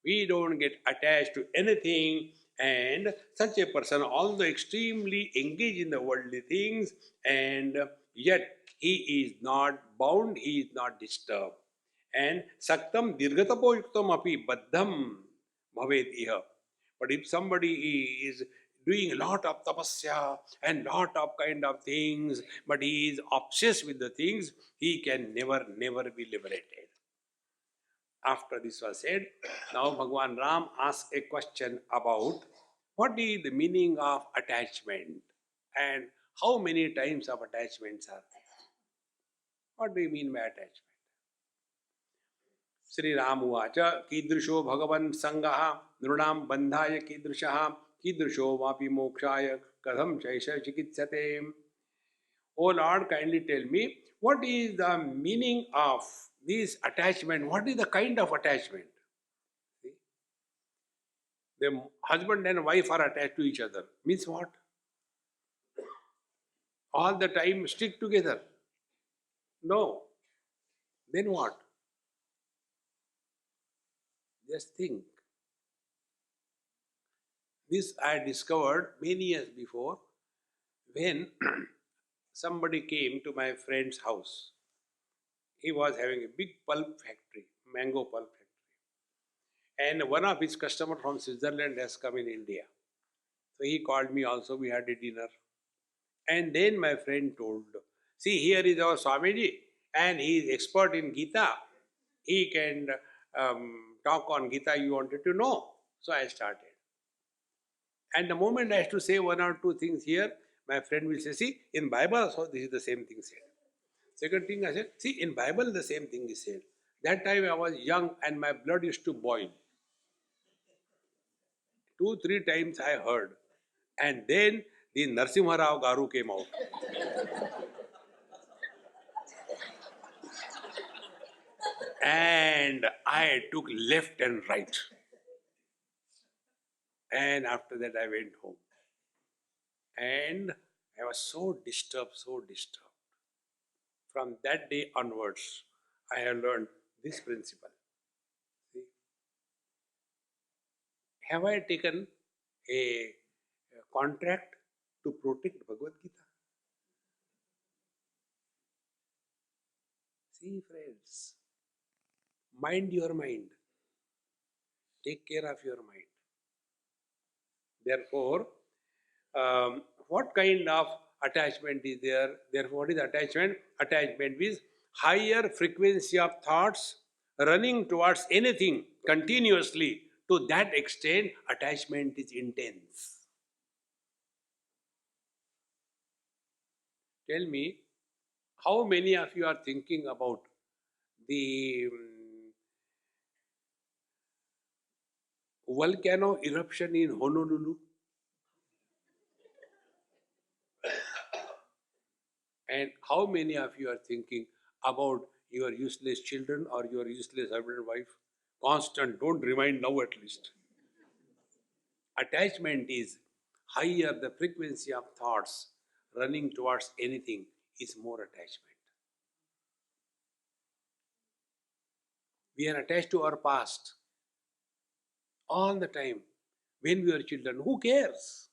We don't get attached to anything, and such a person, although extremely engaged in the worldly things, and yet he is not bound, he is not disturbed. And saktam dirgatapo yuktam api baddham bhavet iha. But if somebody is doing a lot of tapasya and lot of kind of things, but he is obsessed with the things, he can never be liberated. After this was said, now Bhagwan Ram asks a question about what is the meaning of attachment and how many types of attachments are there. What do you mean by attachment? Sri Ram uvacha kidrisho bhagavan sangaha nrunam bandhaya kidrishaha kidrisho vapi mokshaya kadham chaisha chikitsate. Oh Lord, kindly tell me, what is the meaning of this attachment? What is the kind of attachment? See? The husband and wife are attached to each other. Means what? All the time stick together. No. Then what? Just think. This I discovered many years before when somebody came to my friend's house. He was having a big pulp factory, mango pulp factory. And one of his customers from Switzerland has come in India. So he called me also, we had a dinner. And then my friend told, see, here is our Swamiji, and he is expert in Gita. He can talk on Gita, you wanted to know. So I started. And the moment I have to say one or two things here, my friend will say, see, in Bible also this is the same thing said. Second thing I said, see, in Bible the same thing is said. That time I was young and my blood used to boil. 2-3 times I heard. And then the Narsimha Rao Garu came out. And I took left and right. And after that I went home. And I was so disturbed. From that day onwards, I have learned this principle. See? Have I taken a contract to protect Bhagavad Gita? See, friends, mind your mind. Take care of your mind. Therefore, what kind of attachment is there? Therefore, what is attachment? Attachment is higher frequency of thoughts running towards anything continuously. To that extent, attachment is intense. Tell me, how many of you are thinking about the volcano eruption in Honolulu? And how many of you are thinking about your useless children or your useless husband and wife? Constant, don't remind now at least. Attachment is higher, the frequency of thoughts running towards anything is more attachment. We are attached to our past all the time. When we were children, who cares?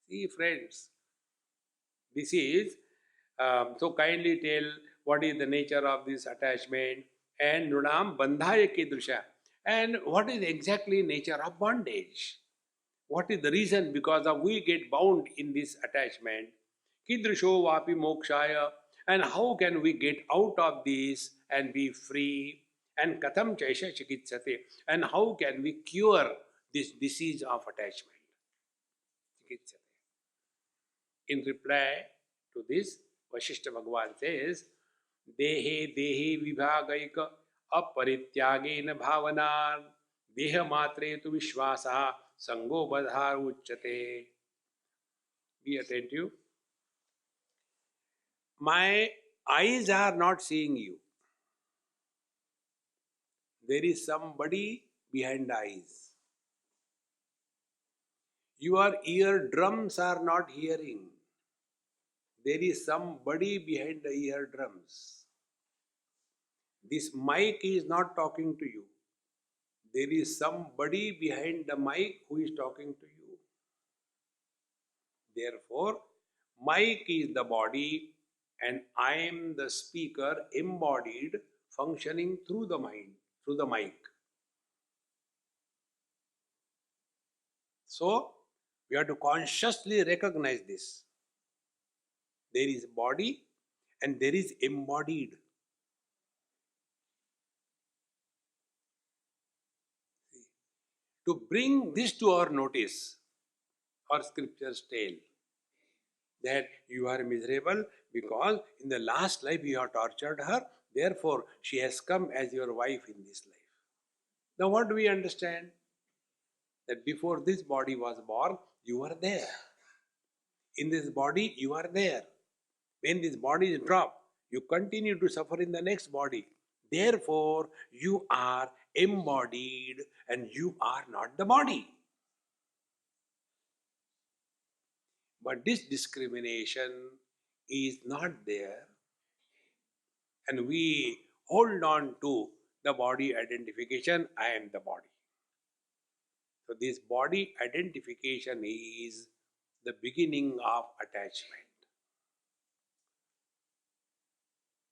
See, friends, this is so kindly tell what is the nature of this attachment and nunam bandhaya kidrusha, and what is exactly nature of bondage. What is the reason because of we get bound in this attachment? Kidrusho vapi mokshaya, and how can we get out of this and be free? And katham chaisha chikitsate, and how can we cure this disease of attachment? Chikitsate. In reply to this, Vasistha Bhagavan says, Dehe dehe vibhagaika aparityagena bhavanar deha matre tu vishwasa sango badhar uchate. Be attentive. My eyes are not seeing you. There is somebody behind the eyes. Your eardrums are not hearing. There is somebody behind the eardrums. This mic is not talking to you. There is somebody behind the mic who is talking to you. Therefore, mic is the body and I am the speaker embodied functioning through the mind, through the mic. So, we have to consciously recognize this. There is body and there is embodied. To bring this to our notice, our scriptures tell that you are miserable because in the last life you have tortured her, therefore she has come as your wife in this life. Now what do we understand? That before this body was born, you were there. In this body, you are there. When this body is dropped, you continue to suffer in the next body. Therefore, you are embodied and you are not the body. But this discrimination is not there, and we hold on to the body identification. I am the body. So this body identification is the beginning of attachment.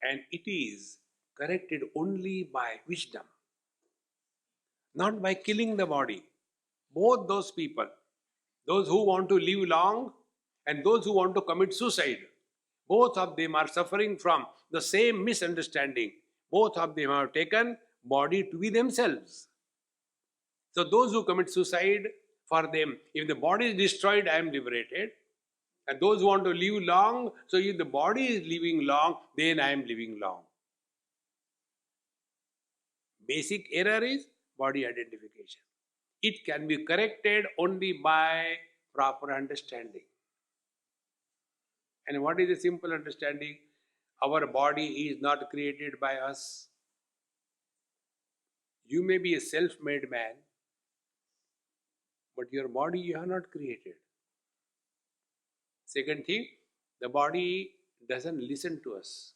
And it is corrected only by wisdom, not by killing the body. Both those people, those who want to live long and those who want to commit suicide, both of them are suffering from the same misunderstanding. Both of them have taken body to be themselves. So those who commit suicide, for them, if the body is destroyed, I am liberated. And those who want to live long, so if the body is living long, then I am living long. Basic error is body identification. It can be corrected only by proper understanding. And what is the simple understanding? Our body is not created by us. You may be a self-made man, but your body you have not created. Second thing, the body doesn't listen to us.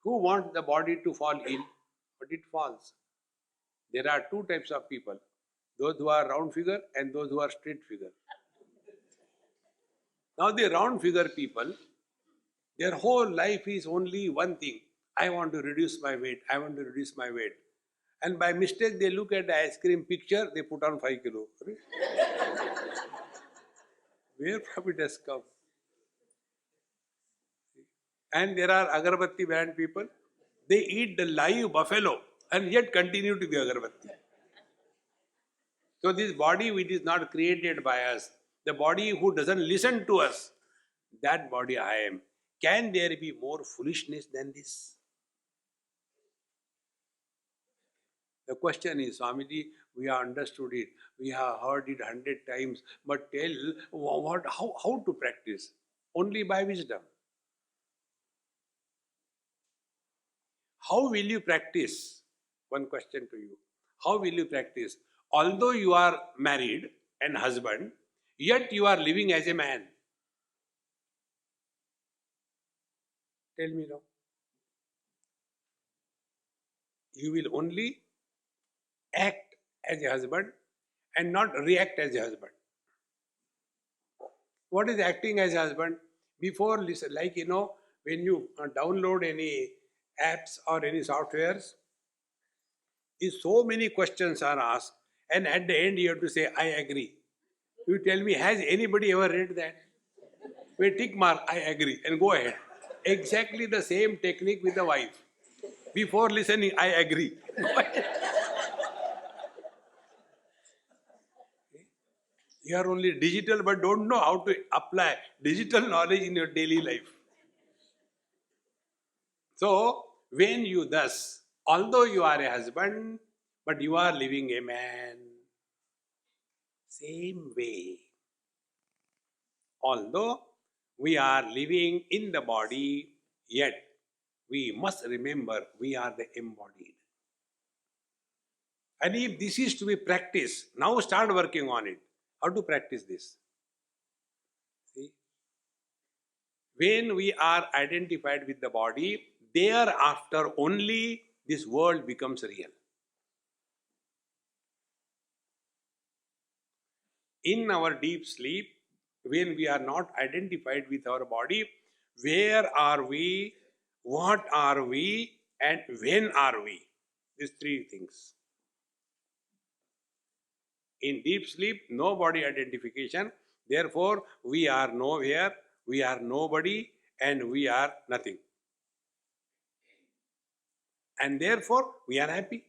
Who wants the body to fall ill? But it falls. There are two types of people. Those who are round figure and those who are straight figure. Now the round figure people, their whole life is only one thing. I want to reduce my weight. I want to reduce my weight. And by mistake they look at the ice cream picture, they put on 5 kilo. Where from it has come? And there are agarbatti brand people. They eat the live buffalo and yet continue to be agarbatti. So this body which is not created by us, the body who doesn't listen to us, that body I am. Can there be more foolishness than this? The question is, Swamiji, we have understood it, we have heard it 100 times, but tell how to practice? Only by wisdom. How will you practice? One question to you. How will you practice? Although you are married and husband, yet you are living as a man. Tell me now. You will only act as a husband and not react as a husband. What is acting as a husband? Before, listen, like when you download any apps or any softwares, is so many questions are asked, and at the end you have to say, I agree. You tell me, has anybody ever read that? We tick mark, I agree, and go ahead. Exactly the same technique with the wife. Before listening, I agree. You are only digital but don't know how to apply digital knowledge in your daily life. So, when you thus, although you are a husband, but you are living a man, same way. Although we are living in the body, yet we must remember we are the embodied. And if this is to be practiced, now start working on it. How to practice this? See? When we are identified with the body, thereafter only this world becomes real. In our deep sleep, when we are not identified with our body, where are we, what are we, and when are we? These three things. In deep sleep, no body identification. Therefore, we are nowhere, we are nobody, and we are nothing. And therefore, we are happy.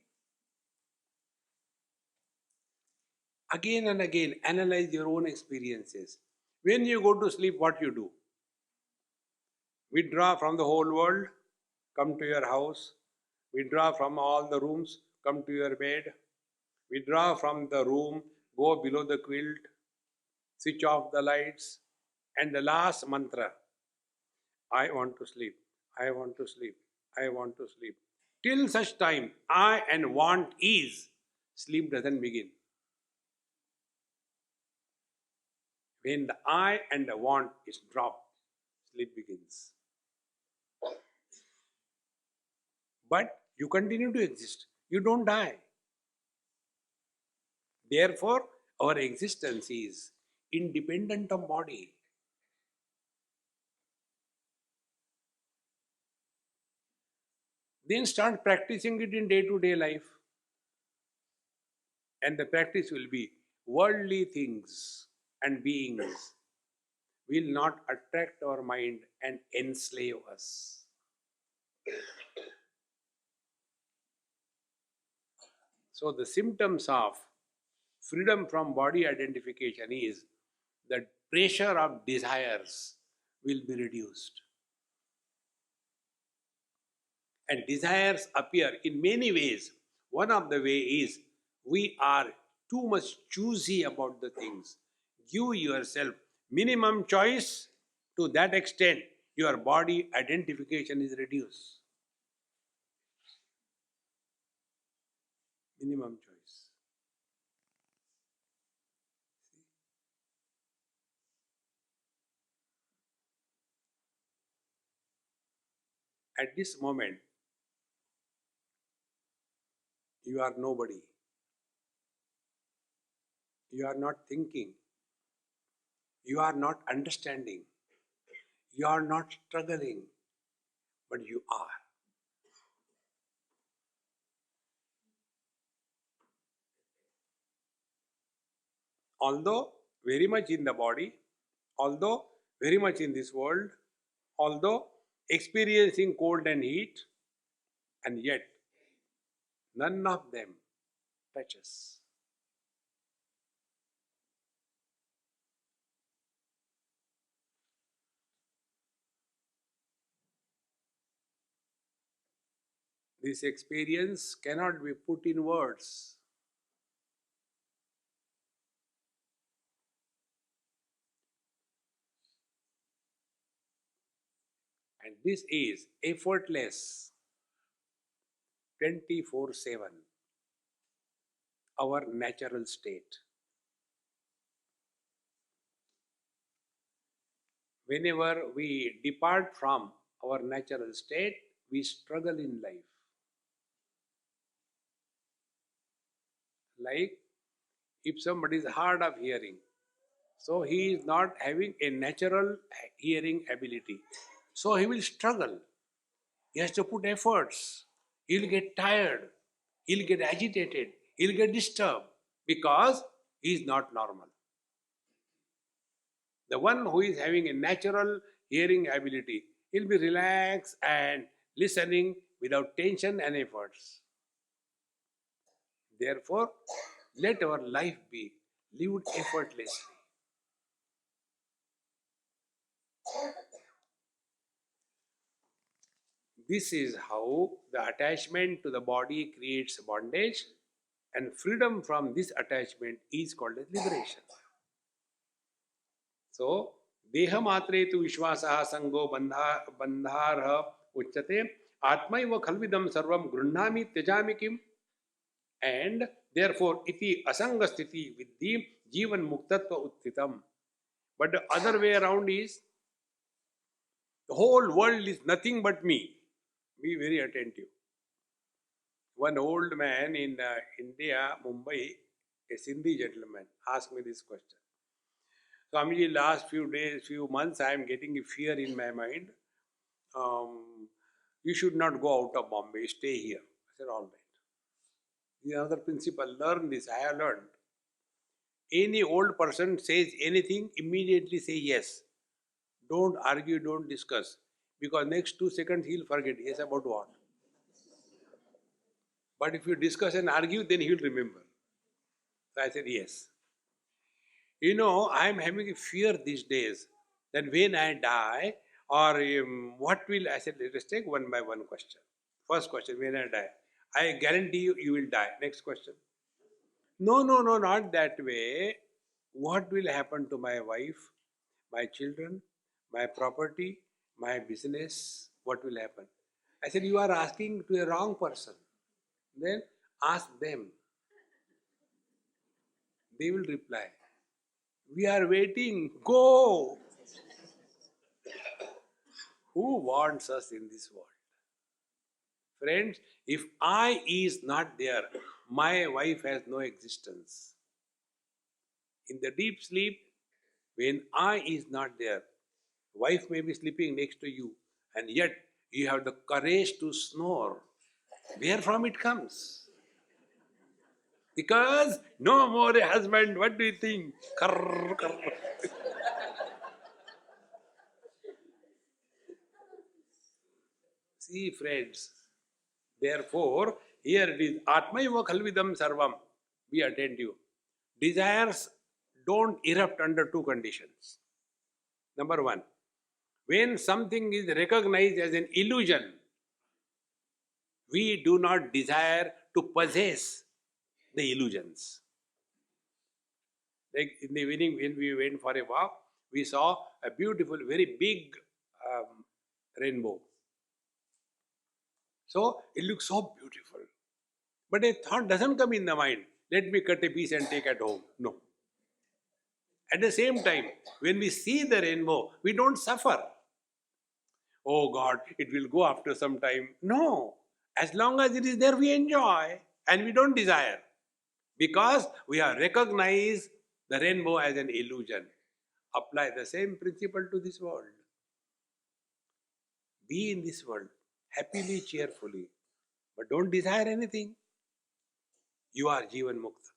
Again and again, analyze your own experiences. When you go to sleep, what you do? Withdraw from the whole world, come to your house. Withdraw from all the rooms, come to your bed. Withdraw from the room, go below the quilt, switch off the lights, and the last mantra, I want to sleep, I want to sleep, I want to sleep. Till such time, I and want is, sleep doesn't begin. When the I and the want is dropped, sleep begins. But you continue to exist. You don't die. Therefore, our existence is independent of body. Then start practicing it in day-to-day life. And the practice will be worldly things and beings will not attract our mind and enslave us. So the symptoms of freedom from body identification is that pressure of desires will be reduced. And desires appear in many ways. One of the way is we are too much choosy about the things. Give yourself minimum choice. To that extent, your body identification is reduced. Minimum choice. At this moment, you are nobody. You are not thinking. You are not understanding. You are not struggling. But you are. Although very much in the body, although very much in this world, although experiencing cold and heat, and yet none of them touches. This experience cannot be put in words. And this is effortless, 24/7, our natural state. Whenever we depart from our natural state, we struggle in life. Like if somebody is hard of hearing, so he is not having a natural hearing ability. So he will struggle. He has to put efforts. He'll get tired. He'll get agitated. He'll get disturbed because he is not normal. The one who is having a natural hearing ability, he'll be relaxed and listening without tension and efforts. Therefore, let our life be lived effortlessly. This is how the attachment to the body creates bondage, and freedom from this attachment is called as liberation. So, deha matre tu vishwasaha sango bandharha uchyate atmaiva khalvidam sarvam grunnami tyajami kim. And therefore, iti asanga sthiti viddhi jivan muktatva uttitam. But the other way around is, the whole world is nothing but me. Be very attentive. One old man in India, Mumbai, a Sindhi gentleman, asked me this question. Swamiji, last few days, few months, I am getting a fear in my mind. You should not go out of Bombay, stay here. I said, all right. This is another principle. Learn this. I have learned. Any old person says anything, immediately say yes. Don't argue, don't discuss. Because next 2 seconds he'll forget. Yes, about what? But if you discuss and argue, then he'll remember. So I said, yes. You know, I am having a fear these days that when I die, or what will, I said, let us take one by one question. First question, when I die. I guarantee you, you will die. Next question. No, not that way. What will happen to my wife, my children, my property, my business? What will happen? I said, you are asking to a wrong person. Then ask them. They will reply. We are waiting. Go. Who wants us in this world? Friends, if I is not there, my wife has no existence. In the deep sleep, when I is not there, wife may be sleeping next to you, and yet you have the courage to snore. Where from it comes? Because no more a husband, what do you think? Karr, karr. See, friends, therefore, here it is, Atmaiva Khalvidam Sarvam. Be attentive. Desires don't erupt under 2 conditions. Number 1, when something is recognized as an illusion, we do not desire to possess the illusions. Like in the evening when we went for a walk, we saw a beautiful, very big rainbow. So it looks so beautiful. But a thought doesn't come in the mind, let me cut a piece and take at home. No. At the same time, when we see the rainbow, we don't suffer. Oh God, it will go after some time. No. As long as it is there, we enjoy and we don't desire. Because we have recognized the rainbow as an illusion. Apply the same principle to this world. Be in this world happily, cheerfully, but don't desire anything. You are Jivan Mukta.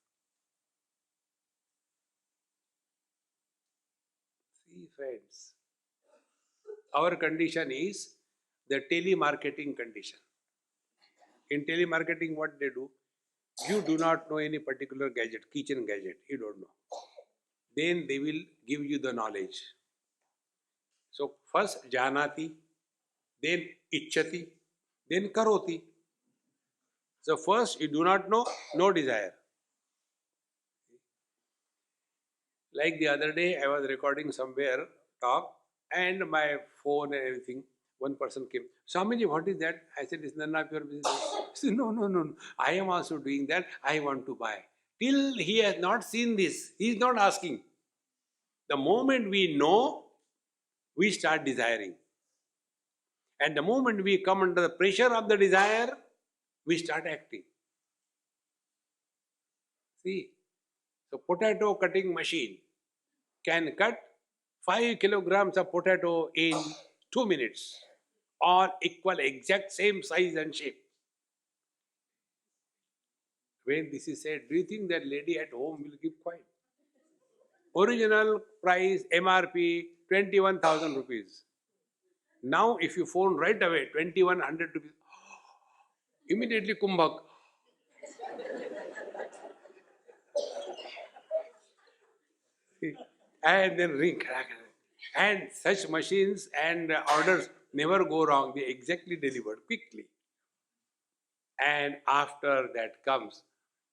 See, friends, our condition is the telemarketing condition. In telemarketing, what they do? You do not know any particular gadget, kitchen gadget, you don't know. Then they will give you the knowledge. So first janati, then ichchati, then karoti. So first, you do not know, no desire. Like the other day, I was recording somewhere talk, and my phone and everything. One person came, Swamiji, what is that? I said, it's none of your business. He said, no, no, no, no. I am also doing that. I want to buy. Till he has not seen this, he is not asking. The moment we know, we start desiring. And the moment we come under the pressure of the desire, we start acting. See, so potato cutting machine can cut 5 kilograms of potato in 2 minutes, all equal, exact same size and shape. When this is said, do you think that lady at home will keep quiet? Original price MRP 21,000 rupees. Now if you phone right away 2100 rupees, immediately kumbhak. And then ring. And such machines and orders never go wrong. They exactly delivered quickly. And after that comes,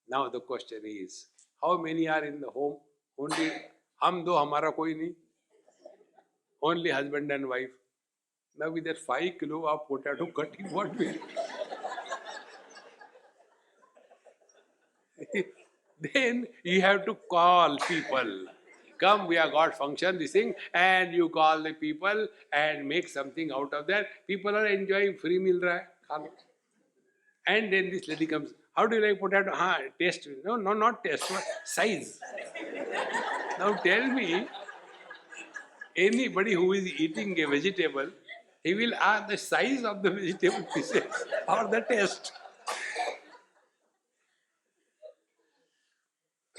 now the question is, how many are in the home? Only hum do, hamara koi nahi. Only husband and wife. Now with that 5 kilo of potato cutting, what will? Then you have to call people. Come, we have got function, this thing, and you call the people and make something out of that. People are enjoying free meal, right? And then this lady comes, how do you like potato? Taste. No, no, not taste, size. Now tell me, anybody who is eating a vegetable, he will ask the size of the vegetable pieces or the taste.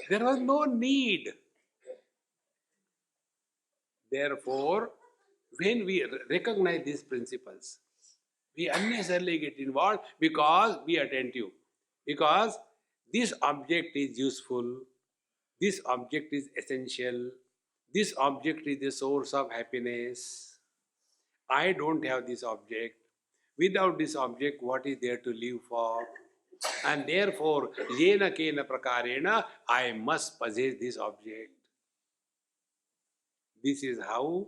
There was no need. Therefore, when we recognize these principles, we unnecessarily get involved because be attentive. Because this object is useful, this object is essential, this object is the source of happiness. I don't have this object. Without this object, what is there to live for? And therefore, yena kena prakarena, I must possess this object. This is how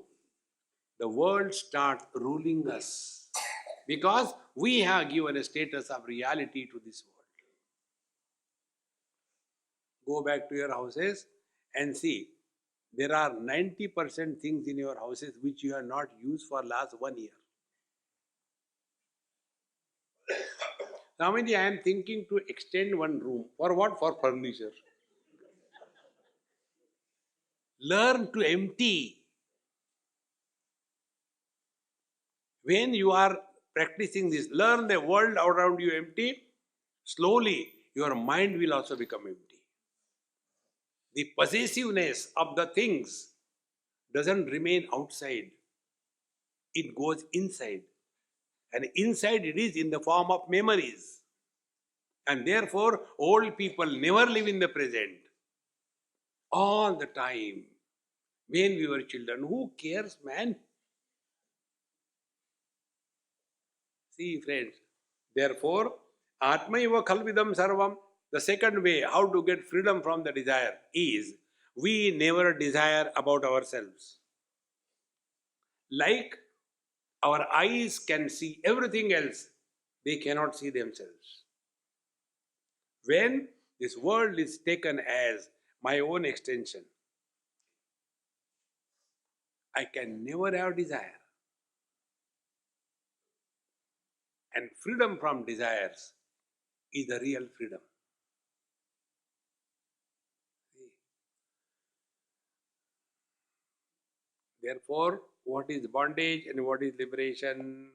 the world starts ruling us. Because we have given a status of reality to this world. Go back to your houses and see. There are 90% things in your houses which you have not used for last 1 year. Swamiji, I am thinking to extend one room. For what? For furniture. Learn to empty. When you are practicing this, learn the world around you empty. Slowly, your mind will also become empty. The possessiveness of the things doesn't remain outside. It goes inside. And inside it is in the form of memories. And therefore, old people never live in the present. All the time. When we were children, who cares, man? See, friends. Therefore, Atmaiva Khalvidam Sarvam. The second way how to get freedom from the desire is we never desire about ourselves. Like our eyes can see everything else, they cannot see themselves. When this world is taken as my own extension, I can never have desire. And freedom from desires is the real freedom. Therefore, what is bondage and what is liberation?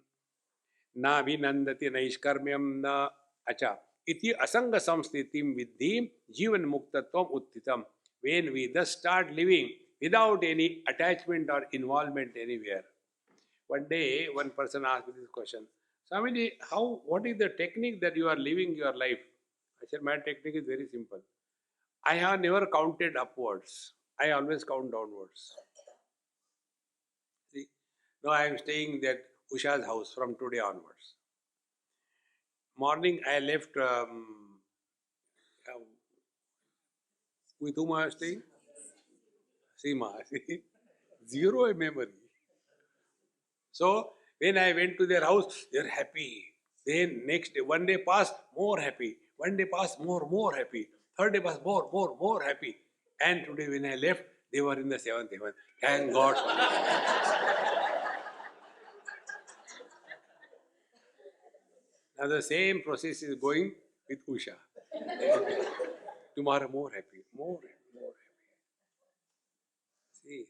Na vinandati naishkarmyam na acha. Iti asanga samsthitim vidhi jivan muktatvam uttitam. When we thus start living without any attachment or involvement anywhere. One day, one person asked me this question, Swamiji, what is the technique that you are living your life? I said, my technique is very simple. I have never counted upwards. I always count downwards. See, now I am staying at Usha's house from today onwards. morning I left, with whom I was staying? Seema. Zero memory. So when I went to their house, they were happy. Then next day, one day passed, more happy. One day passed, more happy. Third day passed, more happy. And today when I left, they were in the seventh heaven. Thank God. Now the same process is going with Usha. Tomorrow more happy, more happy, more happy. See,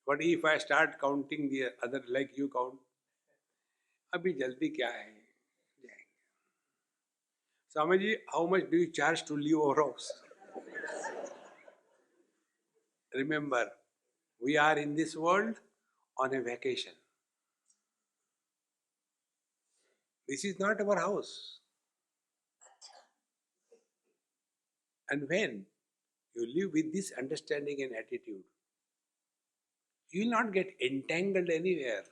but if I start counting the other like you count, अभी जल्दी क्या है? Swamiji, how much do you charge to leave our house? Remember, we are in this world on a vacation. This is not our house. And when you live with this understanding and attitude, you will not get entangled anywhere.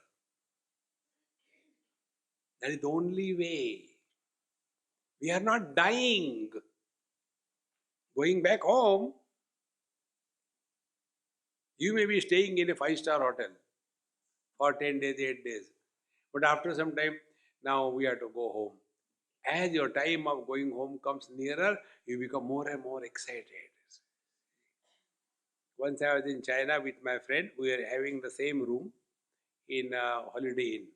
That is the only way. We are not dying. Going back home, you may be staying in a 5-star hotel for 10 days, 8 days. But after some time, now we have to go home. As your time of going home comes nearer, you become more and more excited. Once I was in China with my friend, we were having the same room in a Holiday Inn.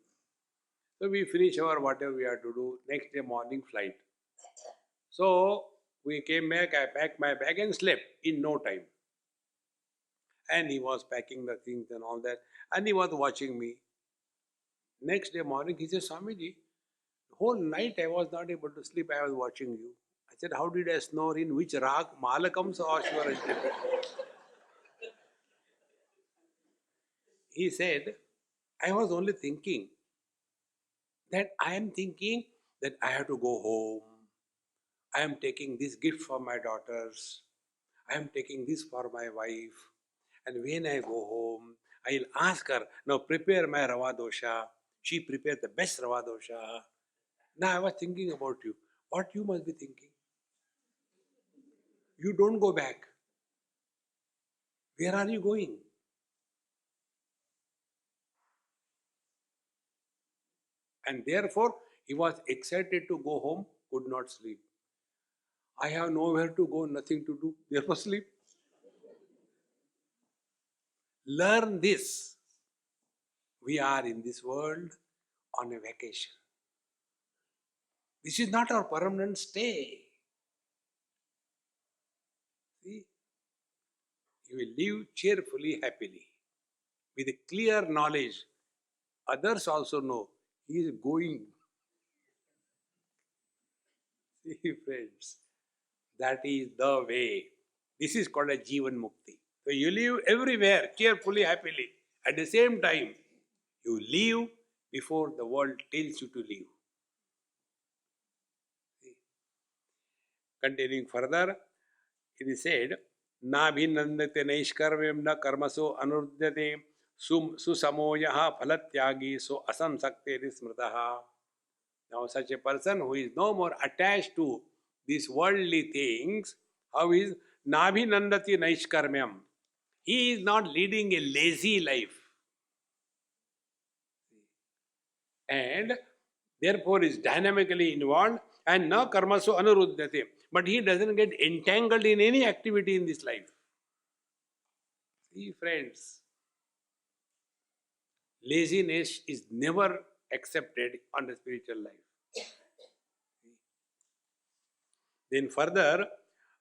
So we finish our whatever we have to do, next day morning flight. So we came back, I packed my bag and slept in no time. And he was packing the things and all that, and he was watching me. Next day morning, he said, Swamiji, the whole night I was not able to sleep, I was watching you. I said, how did I snore? In which rag? Malakams or Shwara? He said, I was only thinking that I am thinking that I have to go home. I am taking this gift for my daughters. I am taking this for my wife. And when I go home, I will ask her, now prepare my Rava dosha. She prepared the best Rava dosha. Now I was thinking about you. What you must be thinking? You don't go back. Where are you going? And therefore, he was excited to go home, could not sleep. I have nowhere to go, nothing to do, therefore sleep. Learn this. We are in this world on a vacation. This is not our permanent stay. See? You will live cheerfully, happily, with a clear knowledge. Others also know he is going. See, friends, that is the way. This is called a Jivan Mukti. So you live everywhere, cheerfully, happily. At the same time, you live before the world tells you to live. See? Continuing further, it is said, Nabhinandate naishkarvyam na karmaso anurudyate susamoyaha phalatyagi so asamsakte smritaha. Now such a person who is no more attached to these worldly things, how is Nabhinandati naishkarmyam? He is not leading a lazy life. And therefore is dynamically involved and na karmaso anuruddhate. But he doesn't get entangled in any activity in this life. See, friends, laziness is never accepted on the spiritual life. Then further,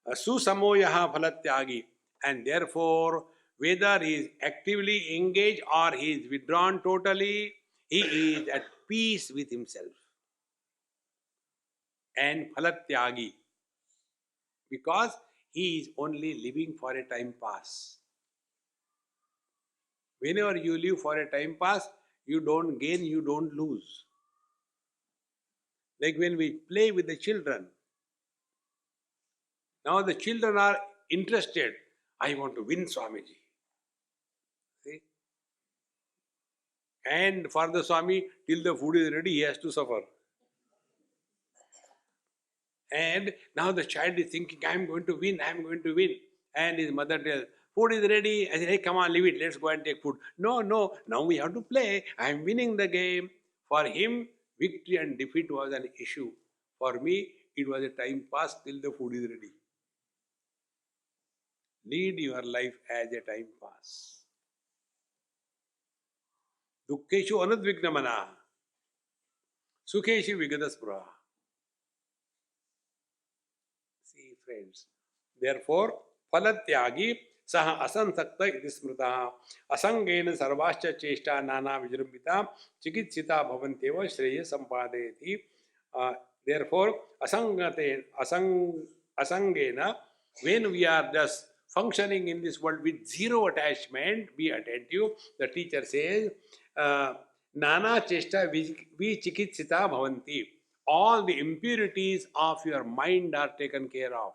susamoyaha phalatyagi, and therefore whether he is actively engaged or he is withdrawn totally, he is at peace with himself. And phalatyagi, because he is only living for a time pass. Whenever you live for a time pass, you don't gain, you don't lose. Like when we play with the children. Now the children are interested. I want to win Swamiji. See? And for the Swami, till the food is ready, he has to suffer. And now the child is thinking, I am going to win, I am going to win. And his mother tells, food is ready. I said, hey, come on, leave it, let's go and take food. No, no, now we have to play. I am winning the game. For him, victory and defeat was an issue. For me, it was a time pass till the food is ready. Lead your life as a time pass. Dukkeshu anudvignamana, Sukheshu vigadaspura. See, friends. Therefore, phalatyagi saha asansakta iti smrita asangena sarvascha cheshta nana vijrambita chikitsita bhavanteva shreya sampadeti. Therefore, asangena, when we are just functioning in this world with zero attachment, be attentive. The teacher says, nana cheshta vichikitsita bhavanti. All the impurities of your mind are taken care of.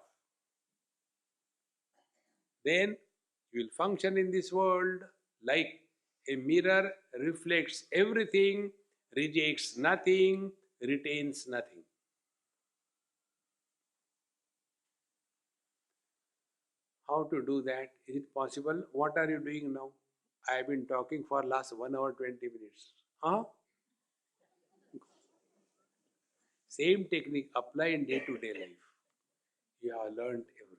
Then you will function in this world like a mirror, reflects everything, rejects nothing, retains nothing. How to do that? Is it possible? What are you doing now? I have been talking for last 1 hour 20 minutes. Huh? Same technique apply in day-to-day life. You have learned everything.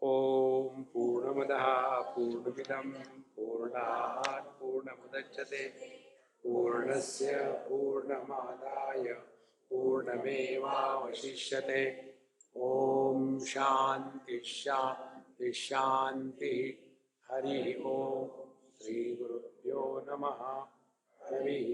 Om Purnamadaha Purnamidam Purnat Purnamudachyate Purnasya Purnamadaya Purnameva Vashishyate. Om Shanti Shanti Shanti. Hari Om Sri Gurubhyo Namaha. Hari